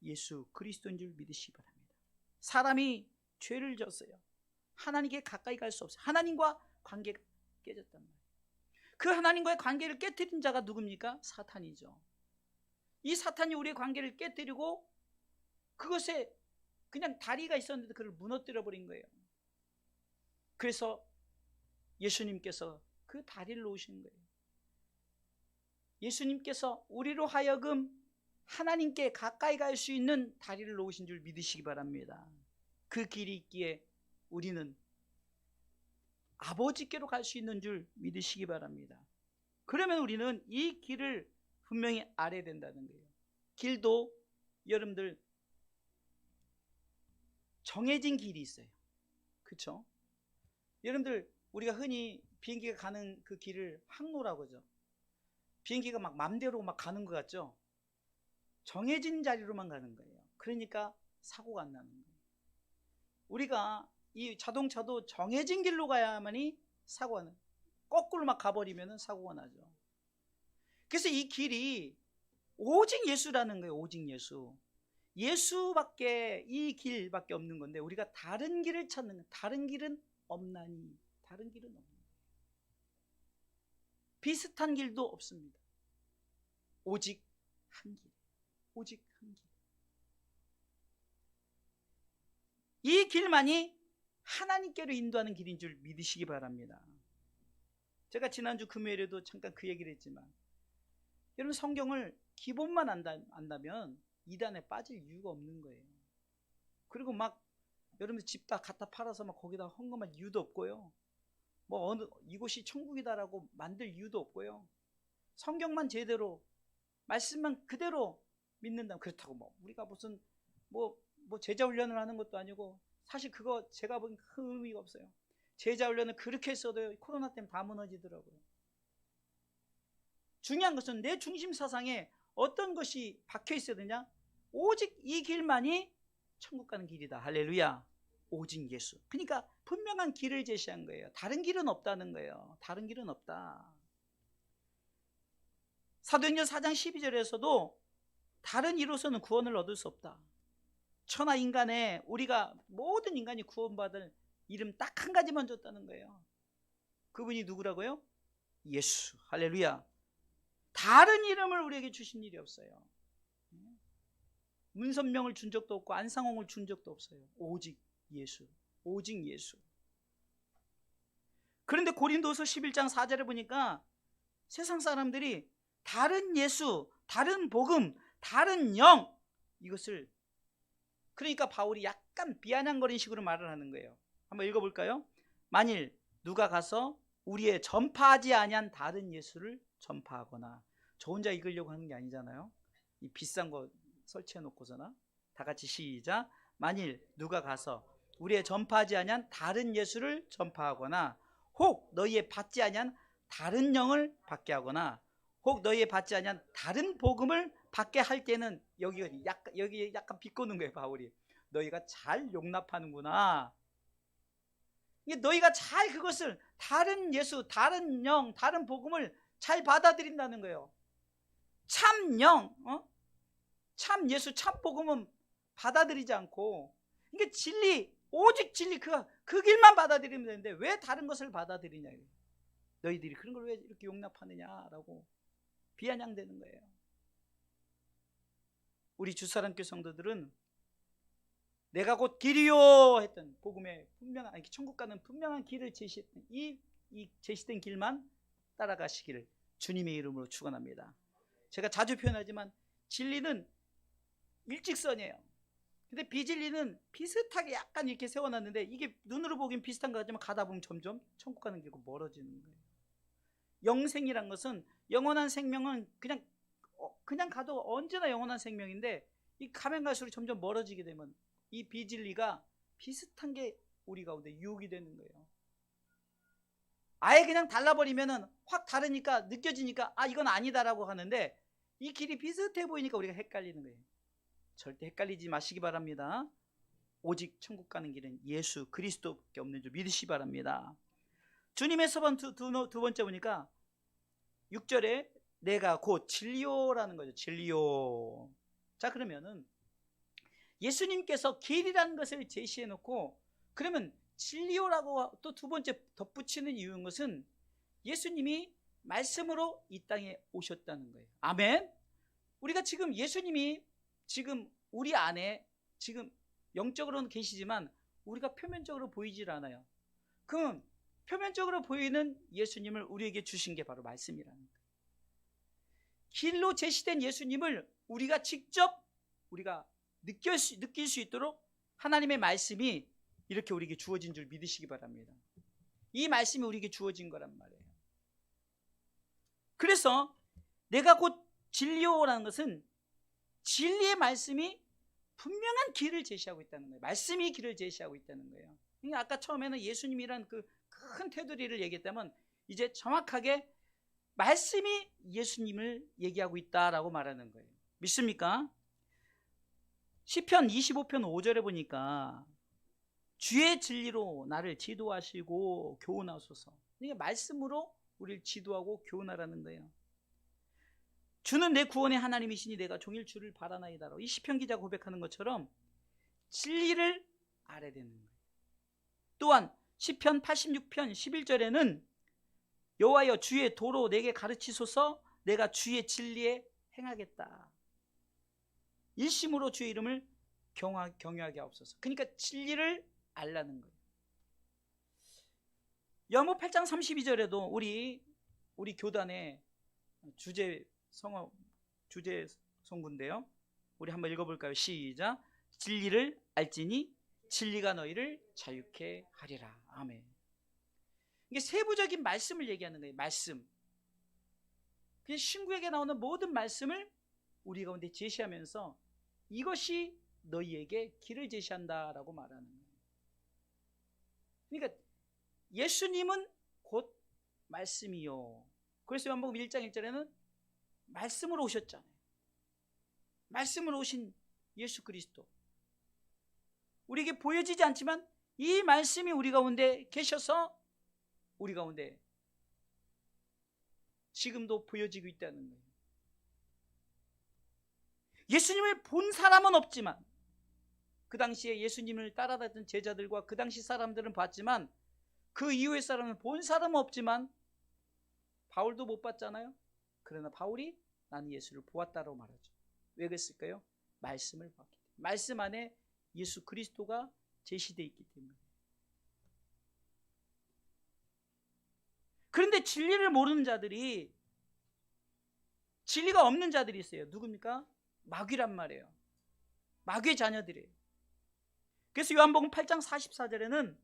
예수 그리스도인 줄 믿으시기 바랍니다. 사람이 죄를 졌어요. 하나님께 가까이 갈 수 없어요. 하나님과 관계가 깨졌단 말이에요. 그 하나님과의 관계를 깨뜨린 자가 누굽니까? 사탄이죠. 이 사탄이 우리의 관계를 깨뜨리고 그것에 그냥 다리가 있었는데 그걸 무너뜨려 버린 거예요. 그래서 예수님께서 그 다리를 놓으신 거예요. 예수님께서 우리로 하여금 하나님께 가까이 갈 수 있는 다리를 놓으신 줄 믿으시기 바랍니다. 그 길이 있기에 우리는 아버지께로 갈 수 있는 줄 믿으시기 바랍니다. 그러면 우리는 이 길을 분명히 알아야 된다는 거예요. 길도 여러분들 정해진 길이 있어요. 그렇죠? 여러분들 우리가 흔히 비행기가 가는 그 길을 항로라고 하죠. 비행기가 막 맘대로 막 가는 것 같죠? 정해진 자리로만 가는 거예요. 그러니까 사고가 안 나는 거예요. 우리가 이 자동차도 정해진 길로 가야만이 사고가 나요. 거꾸로 막 가버리면 사고가 나죠. 그래서 이 길이 오직 예수라는 거예요. 오직 예수. 예수밖에 이 길밖에 없는 건데 우리가 다른 길을 찾는 거예요. 다른 길은 없나니. 다른 길은 없는 거예요. 비슷한 길도 없습니다. 오직 한 길. 오직 한 길. 이 길만이 하나님께로 인도하는 길인 줄 믿으시기 바랍니다. 제가 지난주 금요일에도 잠깐 그 얘기를 했지만 여러분 성경을 기본만 안다면 이단에 빠질 이유가 없는 거예요. 그리고 막 여러분 집 다 갖다 팔아서 막 거기다 헌금할 이유도 없고요. 뭐 어느 이곳이 천국이다라고 만들 이유도 없고요. 성경만 제대로 말씀만 그대로 믿는다. 그렇다고 뭐 우리가 무슨 뭐 제자 훈련을 하는 것도 아니고 사실 그거 제가 보기엔 큰 의미가 없어요. 제자 훈련을 그렇게 했어도 코로나 때문에 다 무너지더라고요. 중요한 것은 내 중심 사상에 어떤 것이 박혀 있어야 되냐? 오직 이 길만이 천국 가는 길이다. 할렐루야. 오직 예수. 그러니까 분명한 길을 제시한 거예요. 다른 길은 없다는 거예요. 다른 길은 없다. 사도행전 4장 12절에서도 다른 이로서는 구원을 얻을 수 없다. 천하 인간에 우리가 모든 인간이 구원받을 이름 딱 한 가지만 줬다는 거예요. 그분이 누구라고요? 예수. 할렐루야. 다른 이름을 우리에게 주신 일이 없어요. 문선명을 준 적도 없고 안상홍을 준 적도 없어요. 오직 예수. 오직 예수. 그런데 고린도서 11장 4절에 보니까 세상 사람들이 다른 예수, 다른 복음, 다른 영 이것을 그러니까 바울이 약간 비아냥거린 식으로 말을 하는 거예요. 한번 읽어볼까요? 만일 누가 가서 우리의 전파하지 아니한 다른 예수를 전파하거나 저 혼자 읽으려고 하는 게 아니잖아요. 이 비싼 거 설치해 놓고서나 다 같이 시작. 만일 누가 가서 우리의 전파하지 아니한 다른 예수를 전파하거나 혹 너희의 받지 아니한 다른 영을 받게 하거나 혹 너희의 받지 아니한 다른 복음을 받게 할 때는 여기 약간 비꼬는 거예요. 바울이 너희가 잘 용납하는구나. 너희가 잘 그것을 다른 예수, 다른 영, 다른 복음을 잘 받아들인다는 거예요. 참 영, 참 예수, 참 복음은 받아들이지 않고 이게 진리, 오직 진리 그 길만 받아들이면 되는데 왜 다른 것을 받아들이냐. 너희들이 그런 걸 왜 이렇게 용납하느냐라고 비아냥대는 거예요. 우리 주사랑교회 성도들은 내가 곧 길이요 했던 복음의 분명한 천국 가는 분명한 길을 제시했던 이 제시된 길만 따라가시기를 주님의 이름으로 축원합니다. 제가 자주 표현하지만 진리는 일직선이에요. 근데 비진리는 비슷하게 약간 이렇게 세워놨는데 이게 눈으로 보기엔 비슷한 것 같지만 가다 보면 점점 천국 가는 길과 멀어지는 거예요. 영생이란 것은 영원한 생명은 그냥 가도 언제나 영원한 생명인데 이 가면 갈수록 점점 멀어지게 되면 이 비진리가 비슷한 게 우리 가운데 유혹이 되는 거예요. 아예 그냥 달라버리면은 확 다르니까 느껴지니까 이건 아니다라고 하는데 이 길이 비슷해 보이니까 우리가 헷갈리는 거예요. 절대 헷갈리지 마시기 바랍니다. 오직 천국 가는 길은 예수 그리스도밖에 없는 줄 믿으시기 바랍니다. 주님의 서번 두 번째 보니까 6절에 내가 곧 진리요라는 거죠. 진리요. 자, 그러면은 예수님께서 길이라는 것을 제시해 놓고, 그러면 진리요라고 또 두 번째 덧붙이는 이유인 것은 예수님이 말씀으로 이 땅에 오셨다는 거예요. 아멘. 우리가 지금 예수님이 지금 우리 안에 지금 영적으로는 계시지만 우리가 표면적으로 보이질 않아요. 그럼 표면적으로 보이는 예수님을 우리에게 주신 게 바로 말씀이라는 거예요. 길로 제시된 예수님을 우리가 직접 우리가 느낄 수 있도록 하나님의 말씀이 이렇게 우리에게 주어진 줄 믿으시기 바랍니다. 이 말씀이 우리에게 주어진 거란 말이에요. 그래서 내가 곧 진리요라는 것은 진리의 말씀이 분명한 길을 제시하고 있다는 거예요. 말씀이 길을 제시하고 있다는 거예요. 그러니까 아까 처음에는 예수님이란 그 큰 테두리를 얘기했다면 이제 정확하게 말씀이 예수님을 얘기하고 있다라고 말하는 거예요. 믿습니까? 시편 25편 5절에 보니까 주의 진리로 나를 지도하시고 교훈하소서. 그러니까 말씀으로 우리를 지도하고 교훈하라는 거예요. 주는 내 구원의 하나님이시니 내가 종일 주를 바라나이다라고 이 시편 기자가 고백하는 것처럼 진리를 알아야 되는 거예요. 또한 시편 86편 11절에는 여호와여 주의 도로 내게 가르치소서. 내가 주의 진리에 행하겠다. 일심으로 주의 이름을 경외하게 하옵소서. 그러니까 진리를 알라는 거예요. 요한복음 8장 32절에도 우리 교단의 주제 성구인데요. 우리 한번 읽어볼까요? 시작. 진리를 알지니 진리가 너희를 자유케 하리라. 아멘. 이게 세부적인 말씀을 얘기하는 거예요. 말씀. 그냥 신구에게 나오는 모든 말씀을 우리 가운데 제시하면서 이것이 너희에게 길을 제시한다라고 말하는 거예요. 그러니까 예수님은 곧 말씀이요. 그래서 요한복음 1장 1절에는 말씀으로 오셨잖아요. 말씀으로 오신 예수 그리스도. 우리에게 보여지지 않지만 이 말씀이 우리 가운데 계셔서 우리 가운데 지금도 보여지고 있다는 거예요. 예수님을 본 사람은 없지만 그 당시에 예수님을 따라다녔던 제자들과 그 당시 사람들은 봤지만 그 이후의 사람은 본 사람은 없지만 바울도 못 봤잖아요. 그러나 바울이 나는 예수를 보았다고 말하죠. 왜 그랬을까요? 말씀을 봤기 때문에. 말씀 안에 예수 그리스도가 제시되어 있기 때문에. 그런데 진리를 모르는 자들이, 진리가 없는 자들이 있어요. 누굽니까? 마귀란 말이에요. 마귀의 자녀들이에요. 그래서 요한복음 8장 44절에는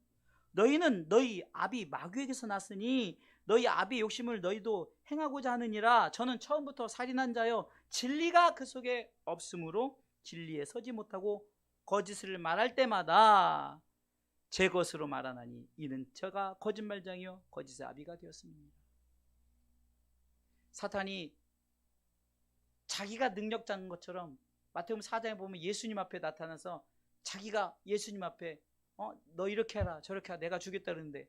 너희는 너희 아비 마귀에게서 났으니 너희 아비의 욕심을 너희도 행하고자 하느니라. 저는 처음부터 살인한 자여 진리가 그 속에 없으므로 진리에 서지 못하고 거짓을 말할 때마다 제 것으로 말하나니 이는 저가 거짓말장이요 거짓의 아비가 되었습니다. 사탄이 자기가 능력자인 것처럼 마태복음 4장에 보면 예수님 앞에 나타나서 자기가 예수님 앞에 너 이렇게 해라 저렇게 해라 내가 주겠다 그러는데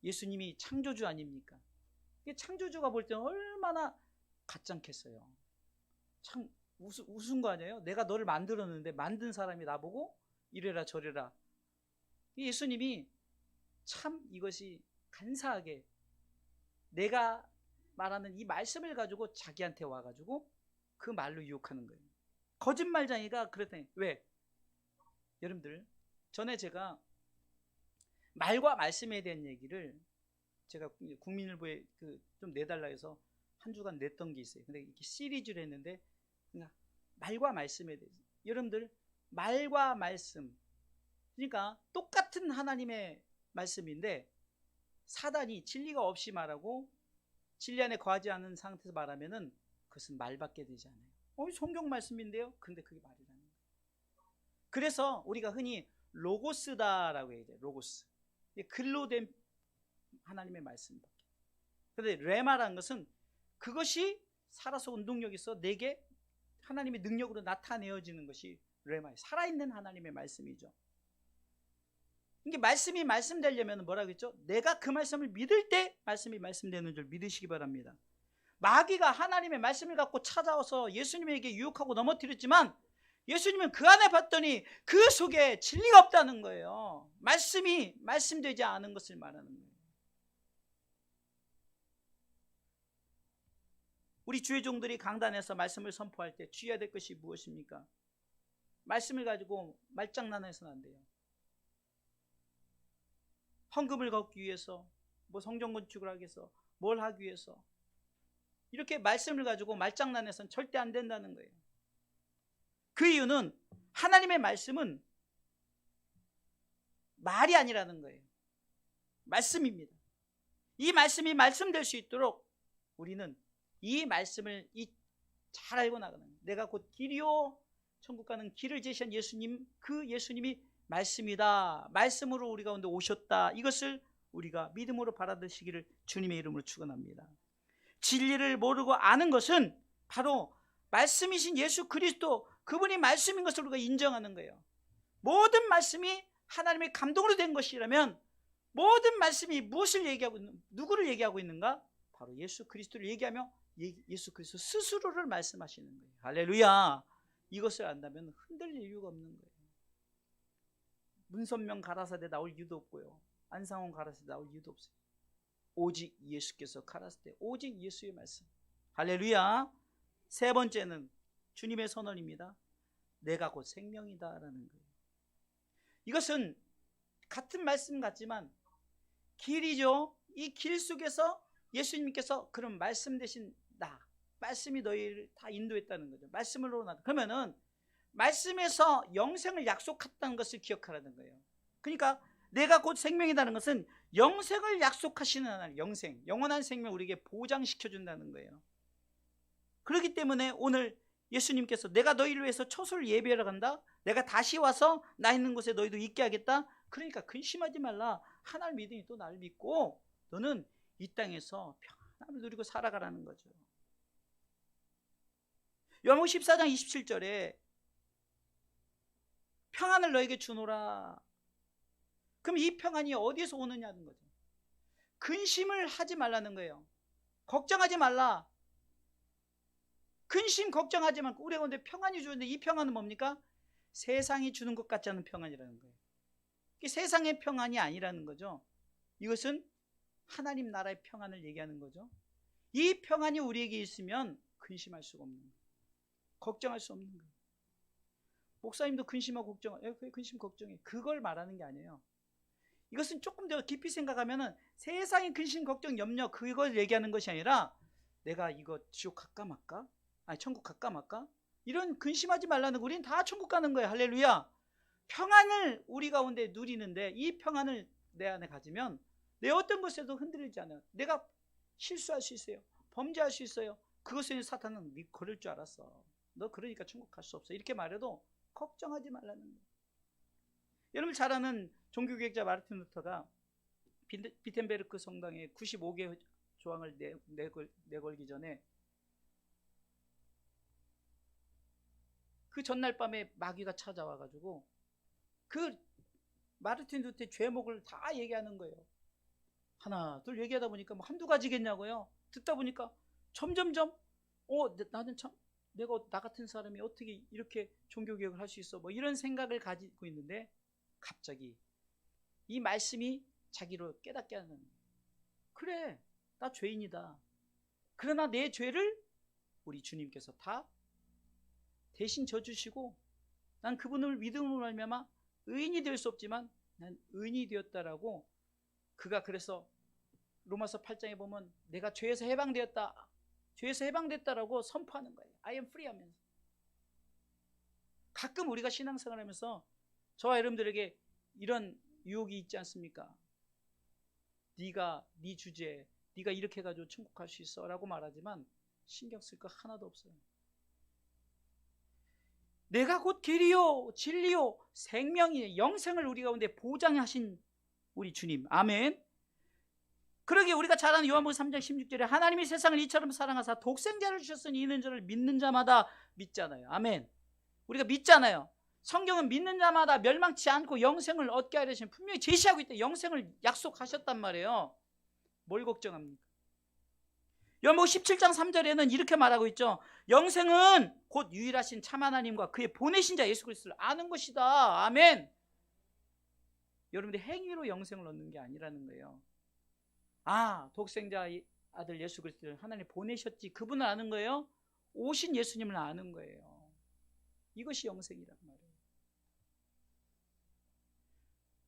예수님이 창조주 아닙니까? 창조주가 볼 때는 얼마나 가짜겠어요. 참 우스운 거 아니에요? 내가 너를 만들었는데 만든 사람이 나보고 이래라 저래라. 예수님이 참 이것이 간사하게 내가 말하는 이 말씀을 가지고 자기한테 와가지고 그 말로 유혹하는 거예요. 거짓말장이가 그랬더니 왜? 여러분들 전에 제가 말과 말씀에 대한 얘기를 제가 국민일보에 좀 내달라 해서 한 주간 냈던 게 있어요. 근데 이렇게 시리즈를 했는데 말과 말씀에 대해서 여러분들 말과 말씀 그러니까 똑같은 하나님의 말씀인데 사단이 진리가 없이 말하고 진리 안에 거하지 않은 상태에서 말하면은 그것은 말밖에 되지 않아요. 성경 말씀인데요. 근데 그게 말이라는 거예요. 그래서 우리가 흔히 로고스다라고 해야 돼요. 로고스. 글로 된 하나님의 말씀밖에. 그런데 레마라는 것은 그것이 살아서 운동력이 있어 내게 하나님의 능력으로 나타내어지는 것이 레마, 살아있는 하나님의 말씀이죠. 이게 말씀이 말씀되려면 뭐라고 했죠? 내가 그 말씀을 믿을 때 말씀이 말씀되는 줄 믿으시기 바랍니다. 마귀가 하나님의 말씀을 갖고 찾아와서 예수님에게 유혹하고 넘어뜨렸지만 예수님은 그 안에 봤더니 그 속에 진리가 없다는 거예요. 말씀이 말씀되지 않은 것을 말하는 거예요. 우리 주의 종들이 강단에서 말씀을 선포할 때 주의해야 될 것이 무엇입니까? 말씀을 가지고 말장난해서는 안 돼요. 헌금을 걷기 위해서, 뭐 성전 건축을 하기 위해서, 뭘 하기 위해서 이렇게 말씀을 가지고 말장난해서는 절대 안 된다는 거예요. 그 이유는 하나님의 말씀은 말이 아니라는 거예요. 말씀입니다. 이 말씀이 말씀될 수 있도록 우리는 이 말씀을 잘 알고 나가는 거예요. 내가 곧 길이요 천국 가는 길을 제시한 예수님, 그 예수님이 말씀이다. 말씀으로 우리 가운데 오셨다. 이것을 우리가 믿음으로 받아들이시기를 주님의 이름으로 축원합니다. 진리를 모르고 아는 것은 바로 말씀이신 예수 그리스도, 그분이 말씀인 것을 우리가 인정하는 거예요. 모든 말씀이 하나님의 감동으로 된 것이라면 모든 말씀이 무엇을 얘기하고 있는, 누구를 얘기하고 있는가? 바로 예수 그리스도를 얘기하며 예수 그리스도 스스로를 말씀하시는 거예요. 할렐루야. 이것을 안다면 흔들릴 이유가 없는 거예요. 문선명 가라사대 나올 이유도 없고요, 안상원 가라사대 나올 이유도 없어요. 오직 예수께서 가라사대, 오직 예수의 말씀. 할렐루야. 세 번째는 주님의 선언입니다. 내가 곧 생명이다라는 거예요. 이것은 같은 말씀 같지만 길이죠. 이 길 속에서 예수님께서 그런 말씀 대신 나, 말씀이 너희를 다 인도했다는 거죠. 말씀으로 나. 그러면은 말씀에서 영생을 약속했다는 것을 기억하라는 거예요. 그러니까 내가 곧 생명이라는 것은 영생을 약속하시는 하나님, 영생, 영원한 생명 우리에게 보장시켜준다는 거예요. 그렇기 때문에 오늘 예수님께서 내가 너희를 위해서 처소를 예비하러 간다, 내가 다시 와서 나 있는 곳에 너희도 있게 하겠다. 그러니까 근심하지 말라. 하나님 믿으니 또 나를 믿고 너는 이 땅에서 평안을 누리고 살아가라는 거죠. 요한복음 14장 27절에 평안을 너에게 주노라. 그럼 이 평안이 어디에서 오느냐는 거죠. 근심을 하지 말라는 거예요. 걱정하지 말라. 근심 걱정하지 말고 우리 가운데 평안이 주는데 이 평안은 뭡니까? 세상이 주는 것 같지 않은 평안이라는 거예요. 이게 세상의 평안이 아니라는 거죠. 이것은 하나님 나라의 평안을 얘기하는 거죠. 이 평안이 우리에게 있으면 근심할 수가 없는 거예요. 걱정할 수 없는 거예요. 목사님도 근심하고 걱정해. 왜 근심 걱정해? 그걸 말하는 게 아니에요. 이것은 조금 더 깊이 생각하면은 세상의 근심 걱정 염려 그걸 얘기하는 것이 아니라 내가 이거 지옥 갈까 말까? 아니 천국 갈까 말까? 이런 근심하지 말라는 거. 우리는 다 천국 가는 거예요. 할렐루야. 평안을 우리 가운데 누리는데 이 평안을 내 안에 가지면 내 어떤 것에도 흔들리지 않아요. 내가 실수할 수 있어요. 범죄할 수 있어요. 그것에 사탄은 네 그럴 줄 알았어. 너 그러니까 천국 갈 수 없어. 이렇게 말해도 걱정하지 말라는 거예요. 여러분 잘 아는 종교개혁자 마르틴 루터가 비텐베르크 성당에 95개 조항을 내걸기 전에 그 전날 밤에 마귀가 찾아와가지고 그 마르틴 루터의 죄목을 다 얘기하는 거예요. 하나 둘 얘기하다 보니까 뭐 한두 가지겠냐고요. 듣다 보니까 점점점 나는 참 내가 나 같은 사람이 어떻게 이렇게 종교개혁을 할 수 있어, 뭐 이런 생각을 가지고 있는데 갑자기 이 말씀이 자기로 깨닫게 하는 거예요. 그래, 나 죄인이다. 그러나 내 죄를 우리 주님께서 다 대신 져주시고 난 그분을 믿음으로 말미암아 의인이 될 수 없지만 난 의인이 되었다라고, 그가 그래서 로마서 8장에 보면 내가 죄에서 해방되었다, 죄에서 해방됐다라고 선포하는 거예요. I am free 하면서. 가끔 우리가 신앙생활 하면서 저와 여러분들에게 이런 유혹이 있지 않습니까? 네가 네 주제에 네가 이렇게 해가지고 천국 갈 수 있어 라고 말하지만 신경 쓸 거 하나도 없어요. 내가 곧 길이요 진리요 생명이에요. 영생을 우리 가운데 보장하신 우리 주님. 아멘. 그러기에 우리가 잘 아는 요한복음 3장 16절에 하나님이 세상을 이처럼 사랑하사 독생자를 주셨으니 이는 저를 믿는 자마다 믿잖아요. 아멘. 우리가 믿잖아요. 성경은 믿는 자마다 멸망치 않고 영생을 얻게 하려 하시면 분명히 제시하고 있다. 영생을 약속하셨단 말이에요. 뭘 걱정합니까? 요한복음 17장 3절에는 이렇게 말하고 있죠. 영생은 곧 유일하신 참 하나님과 그의 보내신 자 예수 그리스도를 아는 것이다. 아멘. 여러분들 행위로 영생을 얻는 게 아니라는 거예요. 아, 독생자 아들 예수 그리스도를 하나님 보내셨지, 그분을 아는 거예요. 오신 예수님을 아는 거예요. 이것이 영생이란 말이에요.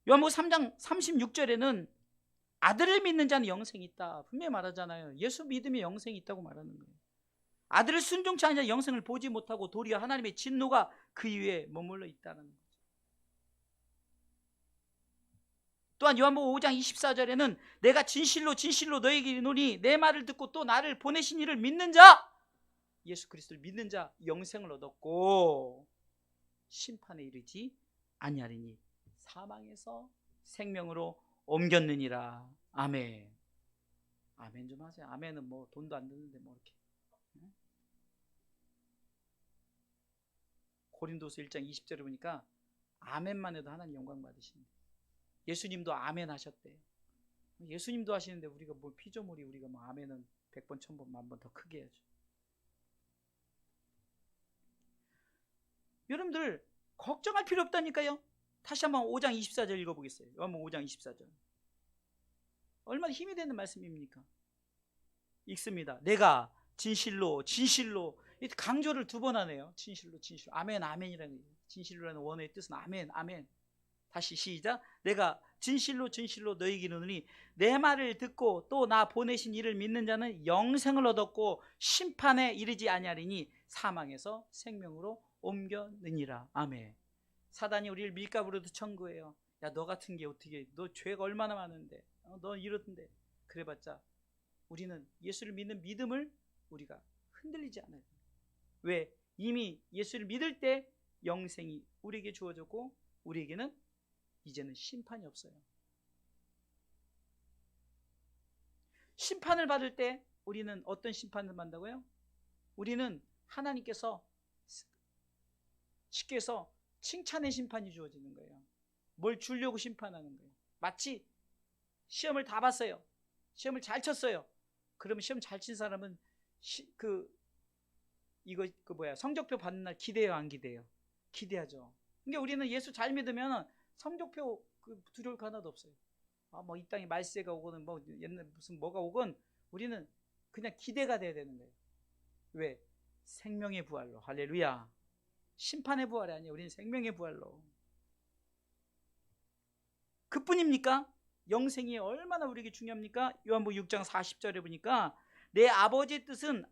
요한복음 3장 36절에는 아들을 믿는 자는 영생이 있다 분명히 말하잖아요. 예수 믿음에 영생이 있다고 말하는 거예요. 아들을 순종치 않은 자 영생을 보지 못하고 도리어 하나님의 진노가 그 위에 머물러 있다는 거죠. 또한 요한복음 5장 24절에는 내가 진실로 진실로 너에게 이르노니 내 말을 듣고 또 나를 보내신 이를 믿는 자, 예수 그리스도를 믿는 자 영생을 얻었고 심판에 이르지 아니하리니 사망에서 생명으로 옮겼느니라. 아멘. 아멘 좀 하세요. 아멘은 뭐 돈도 안 드는데 뭐 이렇게. 고린도서 1장 20절에 보니까 아멘만 해도 하나님 영광 받으신다. 예수님도 아멘 하셨대요. 예수님도 하시는데 우리가 뭐 피조물이 우리가 뭐 아멘은 100번 1000번 만번 더 크게 해야죠. 여러분들 걱정할 필요 없다니까요. 다시 한번 5장 24절 읽어보겠어요. 요한복음 5장 24절. 얼마나 힘이 되는 말씀입니까? 읽습니다. 내가 진실로 진실로, 강조를 2번 하네요. 진실로 진실로. 아멘 아멘이라는 거예요. 진실로라는 원어의 뜻은 아멘 아멘. 다시 시작. 내가 진실로 진실로 너희에게 이르노니 내 말을 듣고 또 나 보내신 이를 믿는 자는 영생을 얻었고 심판에 이르지 아니하리니 사망에서 생명으로 옮겼느니라. 아멘. 사단이 우리를 밀가부르도 청구해요. 야, 너 같은 게 어떻게, 너 죄가 얼마나 많은데, 너 이러던데. 그래봤자 우리는 예수를 믿는 믿음을 우리가 흔들리지 않아요. 왜? 이미 예수를 믿을 때 영생이 우리에게 주어졌고 우리에게는 이제는 심판이 없어요. 심판을 받을 때 우리는 어떤 심판을 받는다고요? 우리는 하나님께서 쉽게 해서 칭찬의 심판이 주어지는 거예요. 뭘 주려고 심판하는 거예요. 마치 시험을 다 봤어요. 시험을 잘 쳤어요. 그러면 시험 잘 친 사람은 성적표 받는 날 기대해요, 안 기대해요? 기대하죠. 그러니까 우리는 예수 잘 믿으면 성적표 두려울 거 하나도 없어요. 뭐 이 땅에 말세가 오거든 뭐 옛날 무슨 뭐가 오건 우리는 그냥 기대가 돼야 되는 거예요. 왜? 생명의 부활로. 할렐루야. 심판의 부활이 아니에요. 우리는 생명의 부활로. 그뿐입니까? 영생이 얼마나 우리에게 중요합니까? 요한복음 6장 40절에 보니까 내 아버지의 뜻은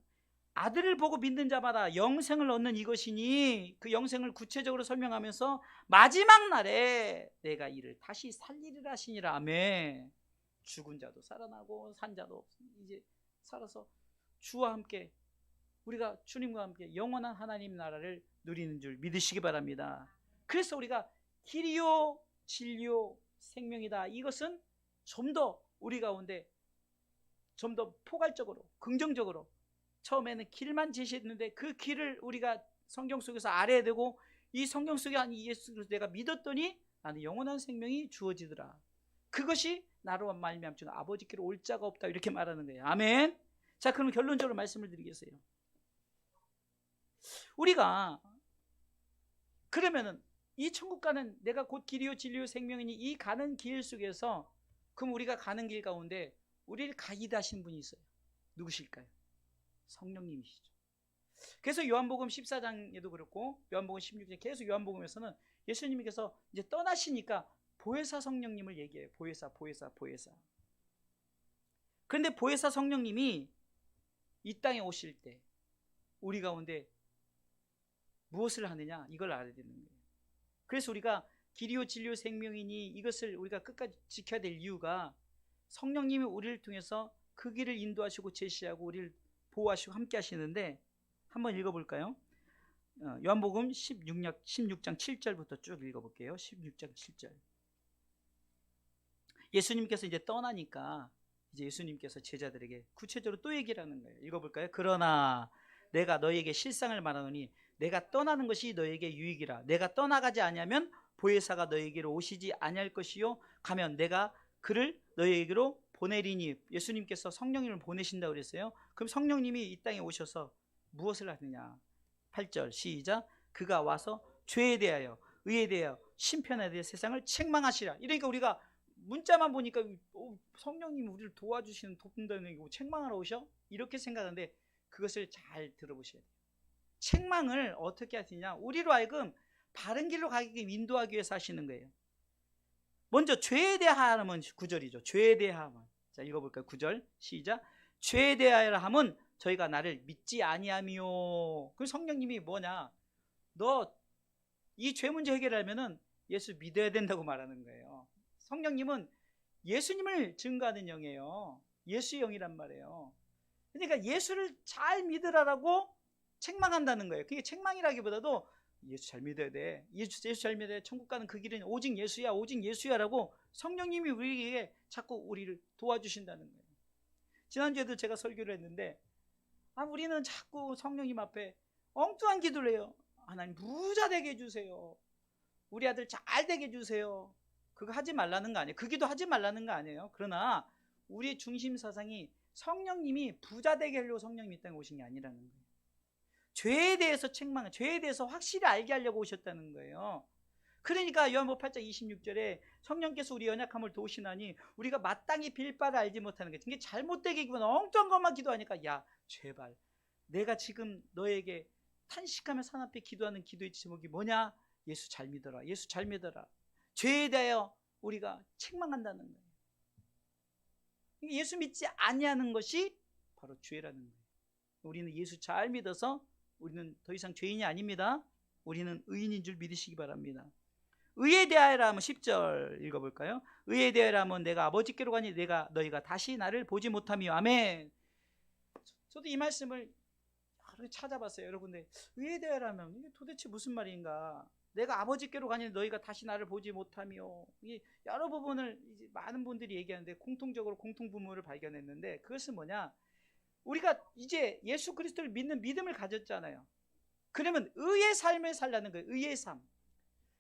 아들을 보고 믿는 자마다 영생을 얻는 이것이니, 그 영생을 구체적으로 설명하면서 마지막 날에 내가 이를 다시 살리리라 하시니라. 아멘. 죽은 자도 살아나고 산 자도 이제 살아서 주와 함께, 우리가 주님과 함께 영원한 하나님 나라를 누리는 줄 믿으시기 바랍니다. 그래서 우리가 길이요 진리요 생명이다. 이것은 좀 더 우리 가운데 좀 더 포괄적으로 긍정적으로, 처음에는 길만 제시했는데 그 길을 우리가 성경 속에서 알아야 되고, 이 성경 속에 아니 예수 그리스도 내가 믿었더니 나는 영원한 생명이 주어지더라. 그것이 나로 말미암아 주는 아버지께로 올 자가 없다. 이렇게 말하는 거예요. 아멘. 자, 그럼 결론적으로 말씀을 드리겠어요. 우리가 그러면은 이 천국 가는, 내가 곧 길이요 진리요 생명이니 이 가는 길 속에서, 그럼 우리가 가는 길 가운데 우리를 가이드 하신 분이 있어요. 누구실까요? 성령님이시죠. 그래서 요한복음 14장에도 그렇고 요한복음 16장에 계속 요한복음에서는 예수님께서 이제 떠나시니까 보혜사 성령님을 얘기해요. 보혜사. 그런데 보혜사 성령님이 이 땅에 오실 때 우리 가운데 무엇을 하느냐, 이걸 알아야 되는 거예요. 그래서 우리가 길이요 진리요 생명이니 이것을 우리가 끝까지 지켜야 될 이유가, 성령님이 우리를 통해서 그 길을 인도하시고 제시하고 우리를 보호하시고 함께 하시는데, 한번 읽어볼까요? 요한복음 16장 7절부터 쭉 읽어볼게요. 16장 7절. 예수님께서 이제 떠나니까 이제 예수님께서 제자들에게 구체적으로 또 얘기를 하는 거예요. 읽어볼까요? 그러나 내가 너희에게 실상을 말하노니 내가 떠나는 것이 너에게 유익이라. 내가 떠나가지 아니하면 보혜사가 너에게로 오시지 아니할 것이요 가면 내가 그를 너에게로 보내리니. 예수님께서 성령님을 보내신다고 그랬어요. 그럼 성령님이 이 땅에 오셔서 무엇을 하느냐. 8절 시작. 그가 와서 죄에 대하여 의에 대하여 심판에 대해 세상을 책망하시라. 이러니까 우리가 문자만 보니까 성령님이 우리를 도와주시는 돕는다는 얘기고 책망하러 오셔? 이렇게 생각하는데 그것을 잘 들어보셔야 돼요. 책망을 어떻게 하시냐. 우리로 하여금 바른 길로 가게끔 인도하기 위해서 하시는 거예요. 먼저 죄에 대하여는 9절이죠. 죄에 대하여. 자, 읽어볼까요? 9절 시작. 죄에 대하여 함은 저희가 나를 믿지 아니하며. 그 성령님이 뭐냐, 너 이 죄 문제 해결하면은 예수 믿어야 된다고 말하는 거예요. 성령님은 예수님을 증거하는 영이에요. 예수의 영이란 말이에요. 그러니까 예수를 잘 믿으라라고 책망한다는 거예요. 그게 책망이라기보다도 예수 잘 믿어야 돼. 예수 잘 믿어야 돼. 천국 가는 그 길은 오직 예수야, 오직 예수야라고 성령님이 우리에게 자꾸 우리를 도와주신다는 거예요. 지난주에도 제가 설교를 했는데 우리는 자꾸 성령님 앞에 엉뚱한 기도를 해요. 하나님 부자 되게 해주세요. 우리 아들 잘 되게 해주세요. 그거 하지 말라는 거 아니에요. 그 기도 하지 말라는 거 아니에요. 그러나 우리의 중심 사상이 성령님이 부자 되게 하려고 성령님이 이 땅에 오신 게 아니라는 거예요. 죄에 대해서 책망, 죄에 대해서 확실히 알게 하려고 오셨다는 거예요. 그러니까 요한복음 8장 26절에 성령께서 우리 연약함을 도우시나니 우리가 마땅히 빌 바를 알지 못하는 거예요. 이게 잘못되게 기도하면 엉뚱한 것만 기도하니까 야 제발 내가 지금 너에게 탄식하며 산 앞에 기도하는 기도의 제목이 뭐냐? 예수 잘 믿어라. 예수 잘 믿어라. 죄에 대하여 우리가 책망한다는 거예요. 예수 믿지 아니하는 것이 바로 죄라는 거예요. 우리는 예수 잘 믿어서 우리는 더 이상 죄인이 아닙니다. 우리는 의인인 줄 믿으시기 바랍니다. 의에 대하여라 하면 10절 읽어볼까요? 의에 대하여라 하면 내가 아버지께로 가니 너희가 다시 나를 보지 못하며. 아멘. 저도 이 말씀을 여러 찾아봤어요. 여러분들 의에 대하여라 하면 이게 도대체 무슨 말인가. 내가 아버지께로 가니 너희가 다시 나를 보지 못하며. 이게 여러 부분을 이제 많은 분들이 얘기하는데 공통적으로 공통부문을 발견했는데 그것은 뭐냐, 우리가 이제 예수 그리스도를 믿는 믿음을 가졌잖아요. 그러면 의의 삶을 살라는 거예요. 의의 삶.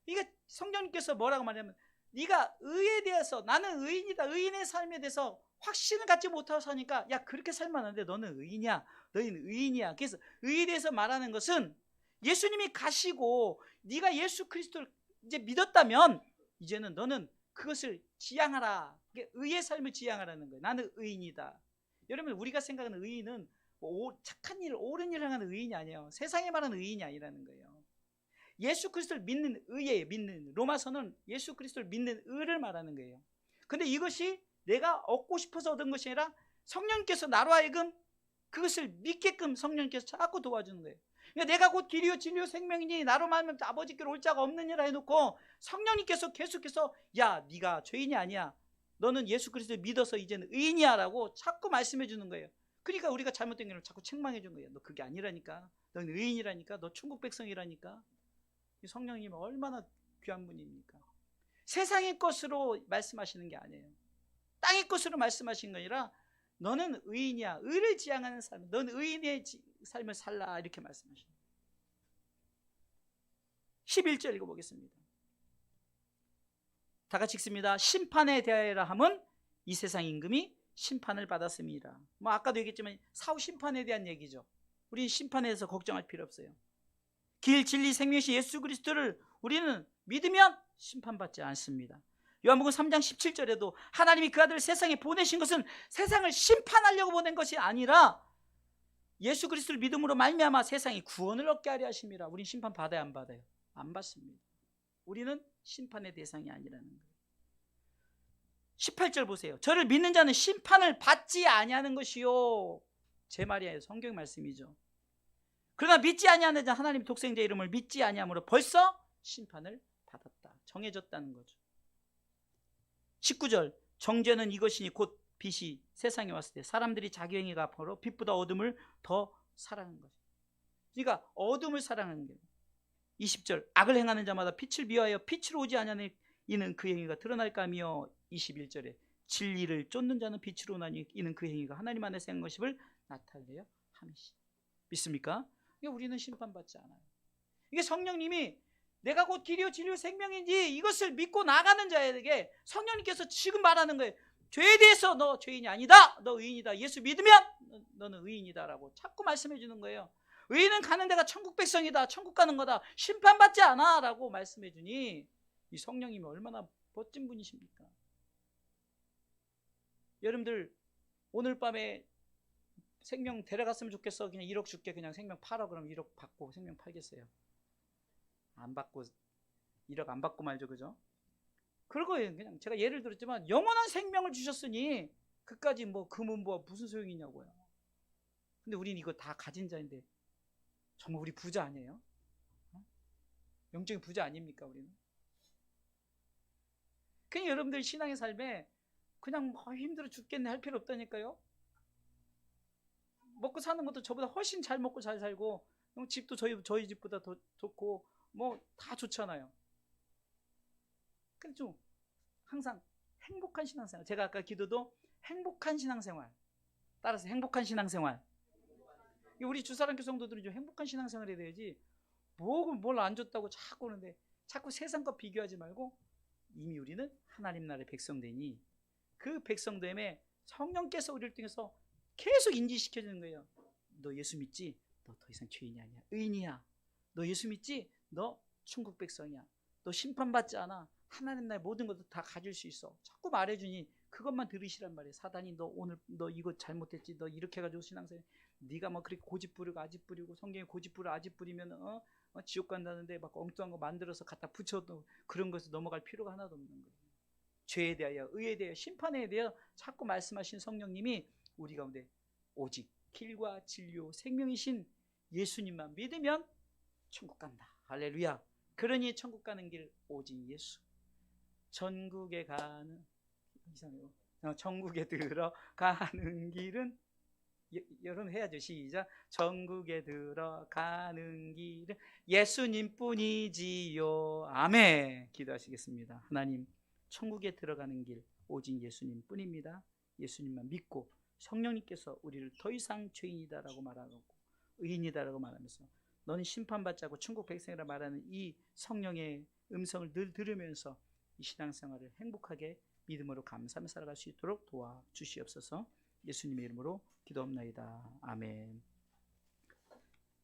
이게 성령님께서 뭐라고 말하냐면 네가 의에 대해서 나는 의인이다, 의인의 삶에 대해서 확신을 갖지 못하고 사니까 야 그렇게 살면 안 돼. 너는 의인이야. 너희는 의인이야. 그래서 의에 대해서 말하는 것은 예수님이 가시고 네가 예수 그리스도를 이제 믿었다면 이제는 너는 그것을 지향하라. 의의 삶을 지향하라는 거예요. 나는 의인이다. 여러분 우리가 생각하는 의인은 착한 일, 옳은 일을 하는 의인이 아니에요. 세상에 말하는 의인이 아니라는 거예요. 예수 그리스도를 믿는 의예요. 믿는 로마서는 예수 그리스도를 믿는 의를 말하는 거예요. 근데 이것이 내가 얻고 싶어서 얻은 것이 아니라 성령께서 나로 하여금 그것을 믿게끔 성령께서 자꾸 도와주는 거예요. 그러니까 내가 곧 길이요 진리요 생명이니 나로 말하면 아버지께로 올 자가 없느니라 해놓고 성령님께서 계속해서 야 네가 죄인이 아니야. 너는 예수 그리스도를 믿어서 이제는 의인이야 라고 자꾸 말씀해 주는 거예요. 그러니까 우리가 잘못된 걸 자꾸 책망해 준 거예요. 너 그게 아니라니까. 너는 의인이라니까. 너 천국 백성이라니까. 성령님은 얼마나 귀한 분입니까? 세상의 것으로 말씀하시는 게 아니에요. 땅의 것으로 말씀하시는 게 아니라 너는 의인이야. 의를 지향하는 삶. 너는 의인의 삶을 살라. 이렇게 말씀하십니다. 11절 읽어보겠습니다. 다 같이 읽습니다. 심판에 대하여라 함은 이 세상 임금이 심판을 받았습니다. 아까도 얘기했지만 사후 심판에 대한 얘기죠. 우리 심판에 대해서 걱정할 필요 없어요. 길, 진리, 생명이신 예수 그리스도를 우리는 믿으면 심판받지 않습니다. 요한복음 3장 17절에도 하나님이 그 아들을 세상에 보내신 것은 세상을 심판하려고 보낸 것이 아니라 예수 그리스도를 믿음으로 말미암아 세상이 구원을 얻게 하려 하심이라. 우린 심판 받아야 안 받아요? 안 받습니다. 우리는 심판의 대상이 아니라는 거예요. 18절 보세요. 저를 믿는 자는 심판을 받지 아니하는 것이요. 제 말이에요. 성경 말씀이죠. 그러나 믿지 아니하는 자 하나님 독생자 이름을 믿지 아니함으로 벌써 심판을 받았다. 정해졌다는 거죠. 19절 정죄는 이것이니 곧 빛이 세상에 왔을 때 사람들이 자기 행위가 앞으로 빛보다 어둠을 더 사랑하는 거죠. 그러니까 어둠을 사랑하는 거예요. 20절 악을 행하는 자마다 빛을 미워하여 빛으로 오지 아니하는 이는 그 행위가 드러날까 하며 21절에 진리를 쫓는 자는 빛으로 오나니 이는 그 행위가 하나님 안에서 행한 것임을 나타내려 함이시. 믿습니까? 우리는 심판받지 않아요. 이게 성령님이 내가 곧 길이요 진리요 생명인지 이것을 믿고 나가는 자에게 성령님께서 지금 말하는 거예요. 죄에 대해서 너 죄인이 아니다. 너 의인이다. 예수 믿으면 너는 의인이다라고 자꾸 말씀해 주는 거예요. 의인은 가는 데가 천국 백성이다. 천국 가는 거다. 심판받지 않아 라고 말씀해 주니 이 성령님이 얼마나 멋진 분이십니까? 여러분들 오늘 밤에 생명 데려갔으면 좋겠어. 그냥 1억 줄게. 그냥 생명 팔아. 그럼 1억 받고 생명 팔겠어요? 안 받고 1억 안 받고 말죠. 그죠? 그거예요. 그냥 제가 예를 들었지만 영원한 생명을 주셨으니 그까지 뭐 금은 뭐 무슨 소용이냐고요. 근데 우린 이거 다 가진 자인데 정말 우리 부자 아니에요? 영적인 부자 아닙니까 우리는? 그냥 여러분들 신앙의 삶에 그냥 힘들어 죽겠네 할 필요 없다니까요. 먹고 사는 것도 저보다 훨씬 잘 먹고 잘 살고 집도 저희 집보다 더 좋고 뭐 다 좋잖아요. 근데 좀 항상 행복한 신앙생활, 제가 아까 기도도 행복한 신앙생활, 따라서 행복한 신앙생활. 우리 주사랑교 성도들은 좀 행복한 신앙생활 해야 되지 뭘 안 줬다고 자꾸 오는데 자꾸 세상과 비교하지 말고 이미 우리는 하나님 나라의 백성되니 그 백성됨에 성령께서 우리를 통해서 계속 인지시켜주는 거예요. 너 예수 믿지? 너 더 이상 죄인이 아니야. 의인이야. 너 예수 믿지? 너 천국 백성이야. 너 심판받지 않아. 하나님 나라의 모든 것도 다 가질 수 있어. 자꾸 말해주니 그것만 들으시란 말이에요. 사단이 너 오늘 너 이거 잘못했지. 너 이렇게 해가지고 신앙생활 네가 막 그렇게 고집 부리고 아집 부리고 성경에 고집 부리고 아집 부리면 지옥 간다는데 막 엉뚱한 거 만들어서 갖다 붙여도 그런 것에서 넘어갈 필요가 하나도 없는 거예요. 죄에 대하여 의에 대하여 심판에 대하여 자꾸 말씀하신 성령님이 우리 가운데 오직 길과 진리요 생명이신 예수님만 믿으면 천국 간다. 할렐루야. 그러니 천국 가는 길 오직 예수. 전국에 가는 이상해요. 천국에 들어가는 길은 여러분 해야죠. 시작. 전국에 들어가는 길은 예수님뿐이지요. 아멘. 기도하시겠습니다. 하나님, 천국에 들어가는 길 오직 예수님뿐입니다. 예수님만 믿고 성령님께서 우리를 더 이상 죄인이다라고 말하고 의인이다라고 말하면서 너는 심판받지 않고 천국 백성이라 말하는 이 성령의 음성을 늘 들으면서 이 신앙생활을 행복하게 믿음으로 감사하며 살아갈 수 있도록 도와주시옵소서. 예수님의 이름으로 기도합나이다. 아멘.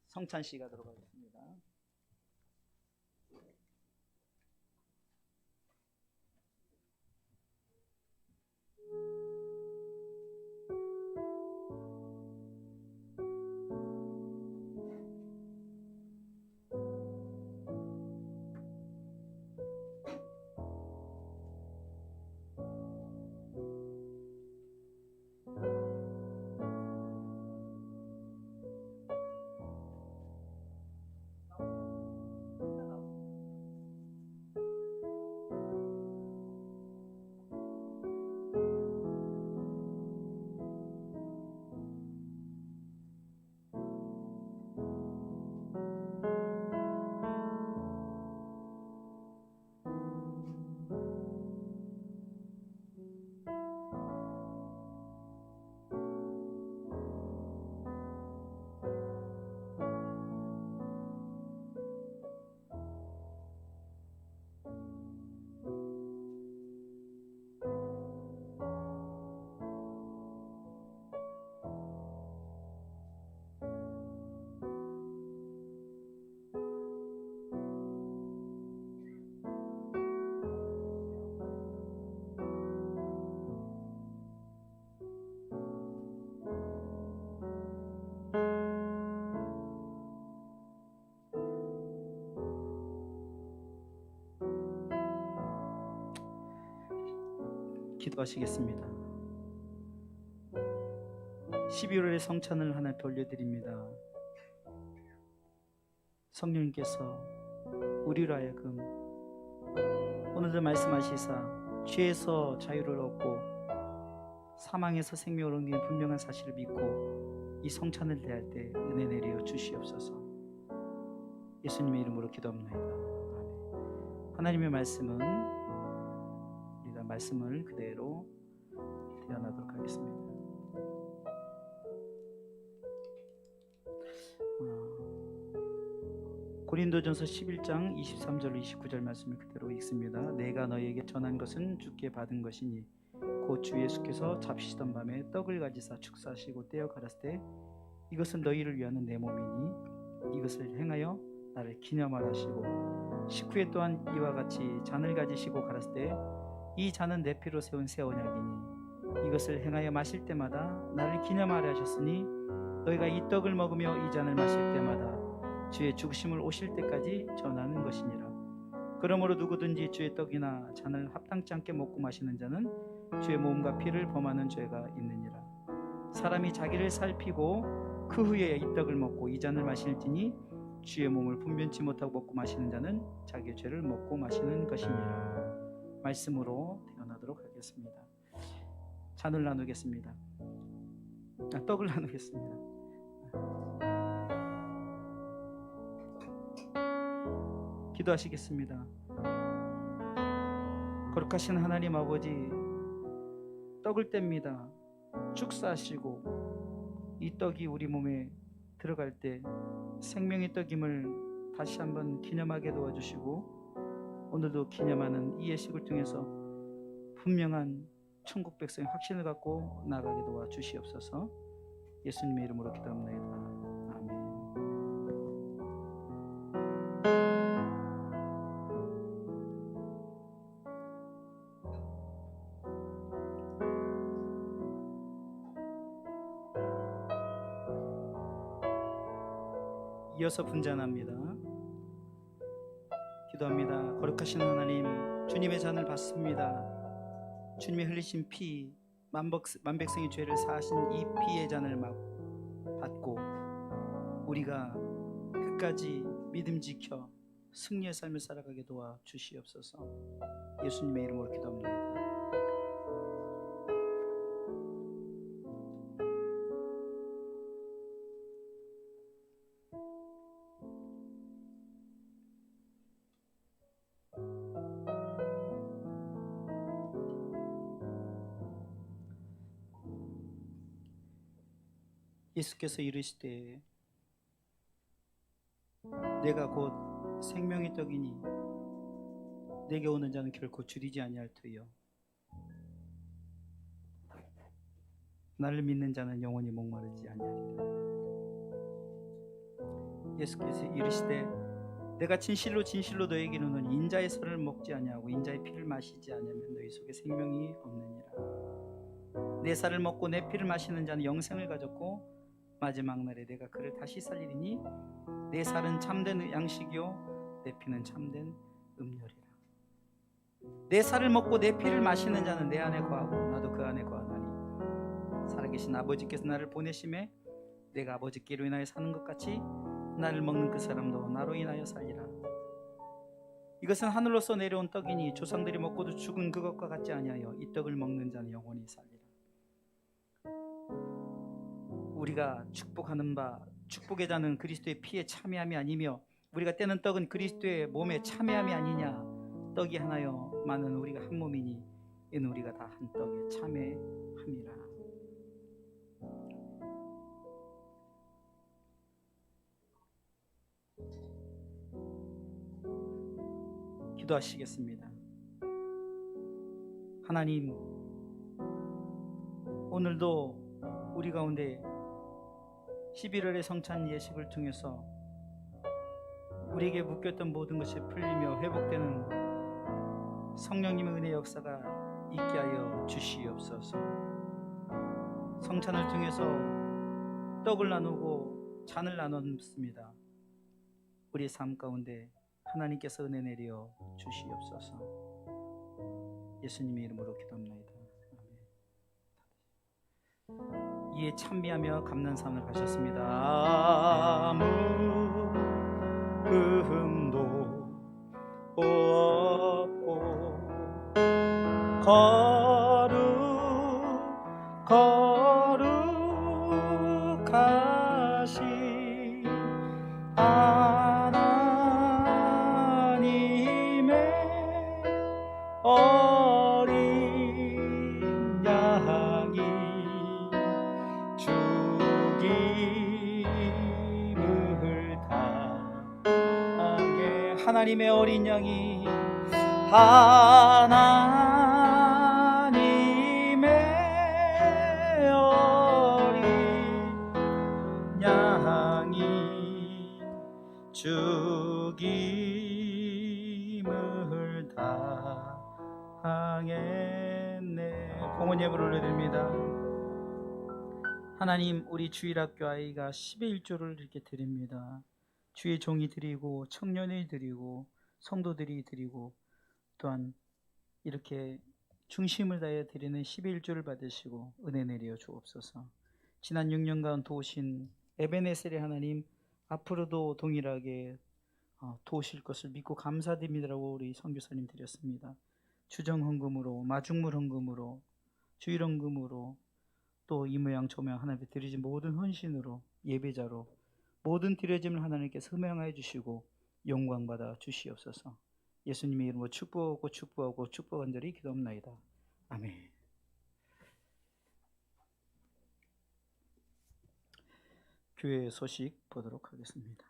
성찬 씨 가도록 하겠습니다. 기도하시겠습니다. 12월의 성찬을 하나 돌려드립니다. 성령님께서 우리로 하여금 오늘도 말씀하시사 죄에서 자유를 얻고 사망에서 생명을 얻는 분명한 사실을 믿고 이 성찬을 대할 때 은혜 내려 주시옵소서. 예수님의 이름으로 기도합니다. 아멘. 하나님의 말씀은 우리가 말씀을 그대로 대언하도록 하겠습니다. 고린도전서 11장 23절 29절 말씀을 그대로 읽습니다. 내가 너에게 전한 것은 주께 받은 것이니 곧 주 예수께서 잡시던 밤에 떡을 가지사 축사하시고 떼어 가라사 때 이것은 너희를 위하는 내 몸이니 이것을 행하여 나를 기념하라 하시고 19회 또한 이와 같이 잔을 가지시고 가라사 때 이 잔은 내 피로 세운 새 언약이니 이것을 행하여 마실 때마다 나를 기념하라 하셨으니 너희가 이 떡을 먹으며 이 잔을 마실 때마다 주의 죽으심을 오실 때까지 전하는 것이니라. 그러므로 누구든지 주의 떡이나 잔을 합당치 않게 먹고 마시는 자는 주의 몸과 피를 범하는 죄가 있느니라. 사람이 자기를 살피고 그 후에 이 떡을 먹고 이 잔을 마실지니 주의 몸을 분변치 못하고 먹고 마시는 자는 자기의 죄를 먹고 마시는 것이니라. 말씀으로 태어나도록 하겠습니다. 잔을 나누겠습니다. 떡을 나누겠습니다. 기도하시겠습니다. 거룩하신 하나님 아버지, 떡을 뗍니다. 축사하시고 이 떡이 우리 몸에 들어갈 때 생명의 떡임을 다시 한번 기념하게 도와주시고 오늘도 기념하는 이 예식을 통해서 분명한 천국 백성의 확신을 갖고 나가게 도와주시옵소서. 예수님의 이름으로 기도합니다. 아멘. 이어서 분잔합니다. 기도합니다. 거룩하신 하나님, 주님의 잔을 받습니다. 주님의 흘리신 피, 만백성의 죄를 사하신 이 피의 잔을 받고 우리가 끝까지 믿음 지켜 승리의 삶을 살아가게 도와주시옵소서. 예수님의 이름으로 기도합니다. 예수께서 이르시되 내가 곧 생명의 떡이니 내게 오는 자는 결코 줄이지 아니할 터이요 나를 믿는 자는 영원히 목마르지 아니하리라. 예수께서 이르시되 내가 진실로 진실로 너에게 이르노니 인자의 살을 먹지 아니하고 인자의 피를 마시지 아니하면 너희 속에 생명이 없느니라. 내 살을 먹고 내 피를 마시는 자는 영생을 가졌고 마지막 날에 내가 그를 다시 살리리니 내 살은 참된 양식이요 내 피는 참된 음료리라. 내 살을 먹고 내 피를 마시는 자는 내 안에 거하고 나도 그 안에 거하나니 살아계신 아버지께서 나를 보내심에 내가 아버지께로 인하여 사는 것 같이 나를 먹는 그 사람도 나로 인하여 살리라. 이것은 하늘로서 내려온 떡이니 조상들이 먹고도 죽은 그것과 같지 아니하여 이 떡을 먹는 자는 영원히 살리라. 우리가 축복하는 바 축복의 잔은 그리스도의 피에 참여함이 아니며 우리가 떼는 떡은 그리스도의 몸에 참여함이 아니냐. 떡이 하나여 많은 우리가 한 몸이니 이는 우리가 다 한 떡에 참여함이라. 기도하시겠습니다. 하나님, 오늘도 우리 가운데 11월의 성찬 예식을 통해서 우리에게 묶였던 모든 것이 풀리며 회복되는 성령님의 은혜 역사가 있게 하여 주시옵소서. 성찬을 통해서 떡을 나누고 잔을 나눴습니다. 우리의 삶 가운데 하나님께서 은혜 내려 주시옵소서. 예수님의 이름으로 기도합니다. 이에 찬미하며 감난산을 가셨습니다. 아무 흠도 없고 거룩하신 하나님의 어린 양이 죽임을 당하셨네. 하나님의 어린 양이 하나님의 어린 양이 죽임을 당했네. 봉헌 예물을 올려드립니다. 하나님, 우리 주일학교 아이가 10의 1조를 이렇게 드립니다. 주의 종이 드리고 청년이 드리고 성도들이 드리고 또한 이렇게 중심을 다해 드리는 10의 1조를 받으시고 은혜 내려 주옵소서. 지난 6년간 도우신 에베네셀의 하나님, 앞으로도 동일하게 도우실 것을 믿고 감사드립니다라고 우리 선교사님 드렸습니다. 주정헌금으로, 마중물 헌금으로, 주일헌금으로, 또 이 모양 저 모양 하나님께 드리진 모든 헌신으로, 예배자로 모든 드려짐을 하나님께서 흠양하여 주시고 영광받아 주시옵소서. 예수님의 이름으로 축복하고 축복하고 축복한절히 기도합나이다. 아멘. 교회 소식 보도록 하겠습니다.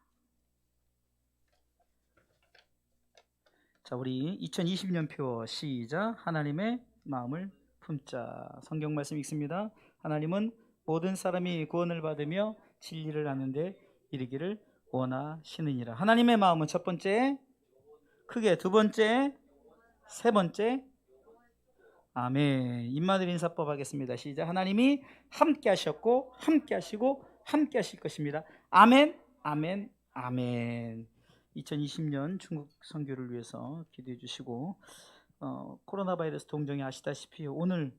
자, 우리 2020년표 시작. 하나님의 마음을 품자. 성경 말씀 읽습니다. 하나님은 모든 사람이 구원을 받으며 진리를 아는데 이르기를 원하시느니라. 하나님의 마음은 첫 번째, 크게 두 번째, 세 번째. 아멘. 입마늘 인사법 하겠습니다. 시작. 하나님이 함께 하셨고 함께 하시고 함께 하실 것입니다. 아멘, 아멘, 아멘. 2020년 중국 선교를 위해서 기도해 주시고, 코로나 바이러스 동정이 아시다시피 오늘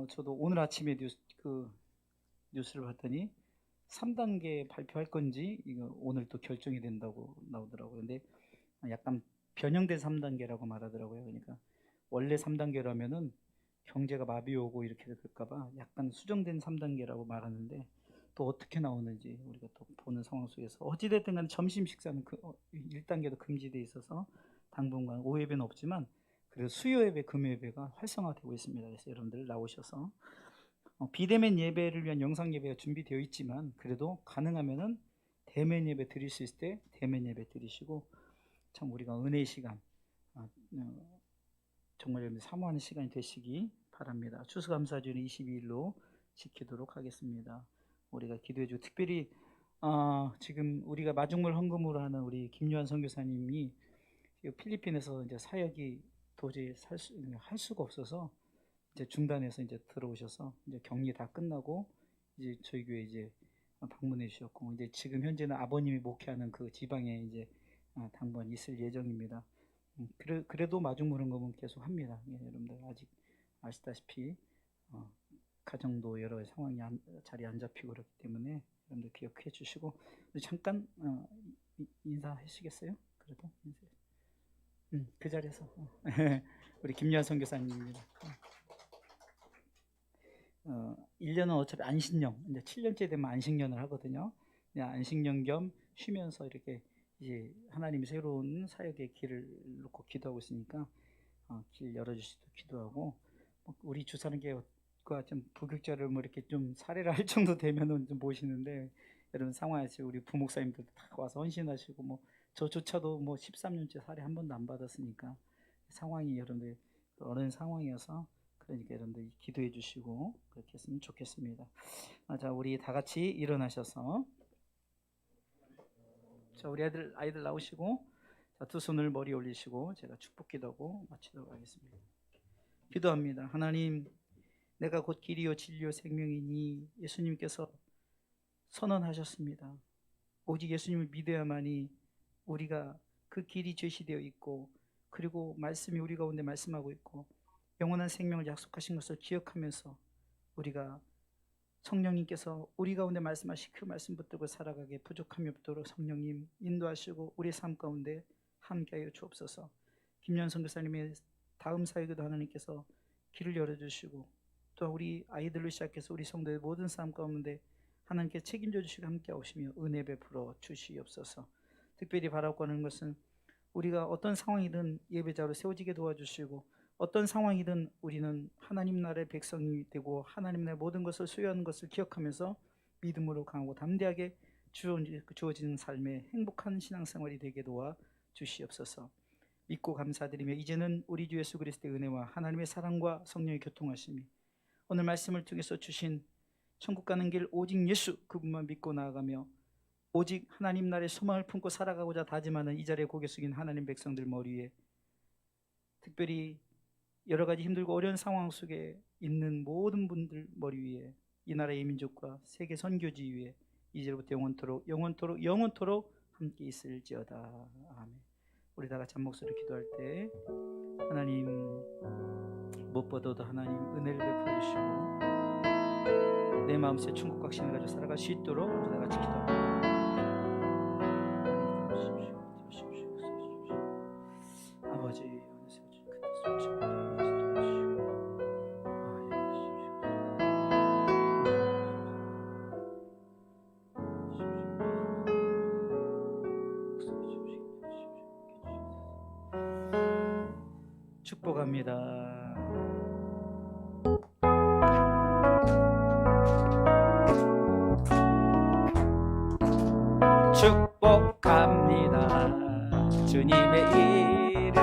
저도 오늘 아침에 뉴스를 봤더니 3단계 발표할 건지 이거 오늘 또 결정이 된다고 나오더라고요. 근데 약간 변형된 3단계라고 말하더라고요. 그러니까 원래 3단계라면은 경제가 마비 오고 이렇게 될까봐 약간 수정된 3단계라고 말하는데 또 어떻게 나오는지 우리가 또 보는 상황 속에서 어찌됐든 간에 점심 식사는 1단계도 금지되어 있어서 당분간 오후 예배는 없지만 그래도 수요 예배, 금요 예배가 활성화되고 있습니다. 그래서 여러분들 나오셔서 비대면 예배를 위한 영상 예배가 준비되어 있지만 그래도 가능하면은 대면 예배 드릴 수 있을 때 대면 예배 드리시고, 참 우리가 은혜의 시간 정말 여러분들 사모하는 시간이 되시기 바랍니다. 추수감사주는 22일로 지키도록 하겠습니다. 우리가 기도해주고, 특별히 지금 우리가 마중물 헌금으로 하는 우리 김요한 선교사님이 필리핀에서 이제 사역이 도저히 할 수가 없어서 이제 중단해서 이제 들어오셔서 이제 격리 다 끝나고 이제 저희 교회 이제 방문해 주셨고, 이제 지금 현재는 아버님이 목회하는 그 지방에 이제 당분 있을 예정입니다. 그래도 마중물 헌금은 계속 합니다. 예, 여러분들 아직 아시다시피 가정도 여러 상황이 자리 안 잡히고 그렇기 때문에 여러분들 기억해 주시고, 잠깐 인사하시겠어요? 그래도 그 자리에서 우리 김여한 선교사님입니다. 1년은 어차피 안식년, 이제 7년째 되면 안식년을 하거든요. 안식년 겸 쉬면서 이렇게 이제 하나님이 새로운 사역의 길을 놓고 기도하고 있으니까 길 열어주시도 기도하고, 우리 주사랑교회가 좀 부교육자를 뭐 이렇게 좀 사례를 할 정도 되면은 좀 모시는데, 여러분 상황에서 우리 부목사님들도 다 와서 헌신하시고, 뭐 저조차도 뭐 13년째 사례 한 번도 안 받았으니까 상황이 여러분들 어려운 상황이어서, 그러니까 여러분들 기도해 주시고 그렇게 했으면 좋겠습니다. 자, 우리 다 같이 일어나셔서, 자, 우리 아이들 나오시고, 자, 두 손을 머리 올리시고 제가 축복 기도하고 마치도록 하겠습니다. 기도합니다. 하나님, 내가 곧 길이요 진리요 생명이니 예수님께서 선언하셨습니다. 오직 예수님을 믿어야만이 우리가 그 길이 제시되어 있고, 그리고 말씀이 우리 가운데 말씀하고 있고 영원한 생명을 약속하신 것을 기억하면서 우리가 성령님께서 우리 가운데 말씀하신 그 말씀 붙들고 살아가게 부족함이 없도록 성령님 인도하시고 우리 삶 가운데 함께하여 주옵소서. 김연 선교사님의 다음 사역에도 하나님께서 길을 열어주시고, 또 우리 아이들로 시작해서 우리 성도의 모든 삶 가운데 하나님께 책임져 주시고 함께 오시며 은혜 베풀어 주시옵소서. 특별히 바라고 하는 것은 우리가 어떤 상황이든 예배자로 세워지게 도와주시고, 어떤 상황이든 우리는 하나님 나라의 백성이 되고 하나님 나라의 모든 것을 수여하는 것을 기억하면서 믿음으로 강하고 담대하게 주어지는 삶의 행복한 신앙생활이 되게 도와 주시옵소서. 믿고 감사드리며 이제는 우리 주 예수 그리스도의 은혜와 하나님의 사랑과 성령의 교통하심이 오늘 말씀을 통해서 주신 천국 가는 길 오직 예수 그분만 믿고 나아가며 오직 하나님 나라의 소망을 품고 살아가고자 다짐하는 이 자리에 고개 숙인 하나님 백성들 머리 위에, 특별히 여러 가지 힘들고 어려운 상황 속에 있는 모든 분들 머리 위에, 이 나라의 민족과 세계 선교지 위에 이제부터 영원토록 함께 있을지어다. 아멘. 우리 다 같이 한 목소리로 기도할 때 하나님 무엇보다도 하나님 은혜를 베풀어 주시고 내 마음속에 천국 확신을 가지고 살아갈 수 있도록 우리 다 같이 기도합니다. 아버지 축복합니다. 축복합니다. 주님의 이름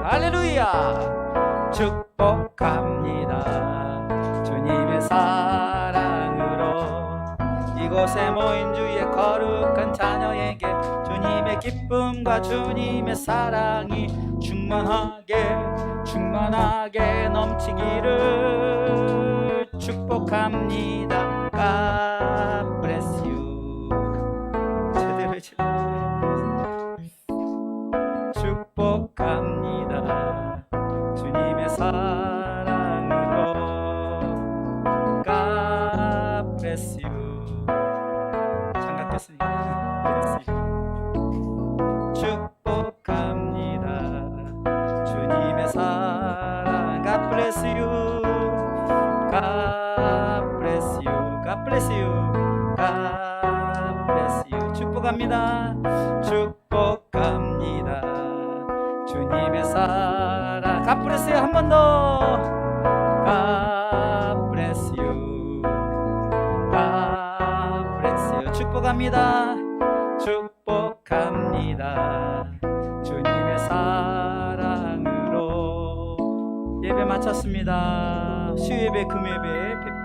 할렐루야. 축복합니다. 주님의 사랑으로 이곳에 모인 주의 거룩한 자녀에게 주님의 기쁨과 주님의 사랑이 충만하게 넘치기를 축복합니다. God bless you. 제대로 축복합니다. 주님의 사랑으로 God bless you. 장갑 꼈으니까 축복합니다. 주님의 사랑 God bless you. God bless you. God bless you. God bless you. 축복합니다. 축복합니다. 주님의 사랑 God bless you. 한 번 더 God bless you. God bless you. 축복합니다. 축복합니다. 주님의 사랑으로 예배 마쳤습니다. 수요예배, 금요예배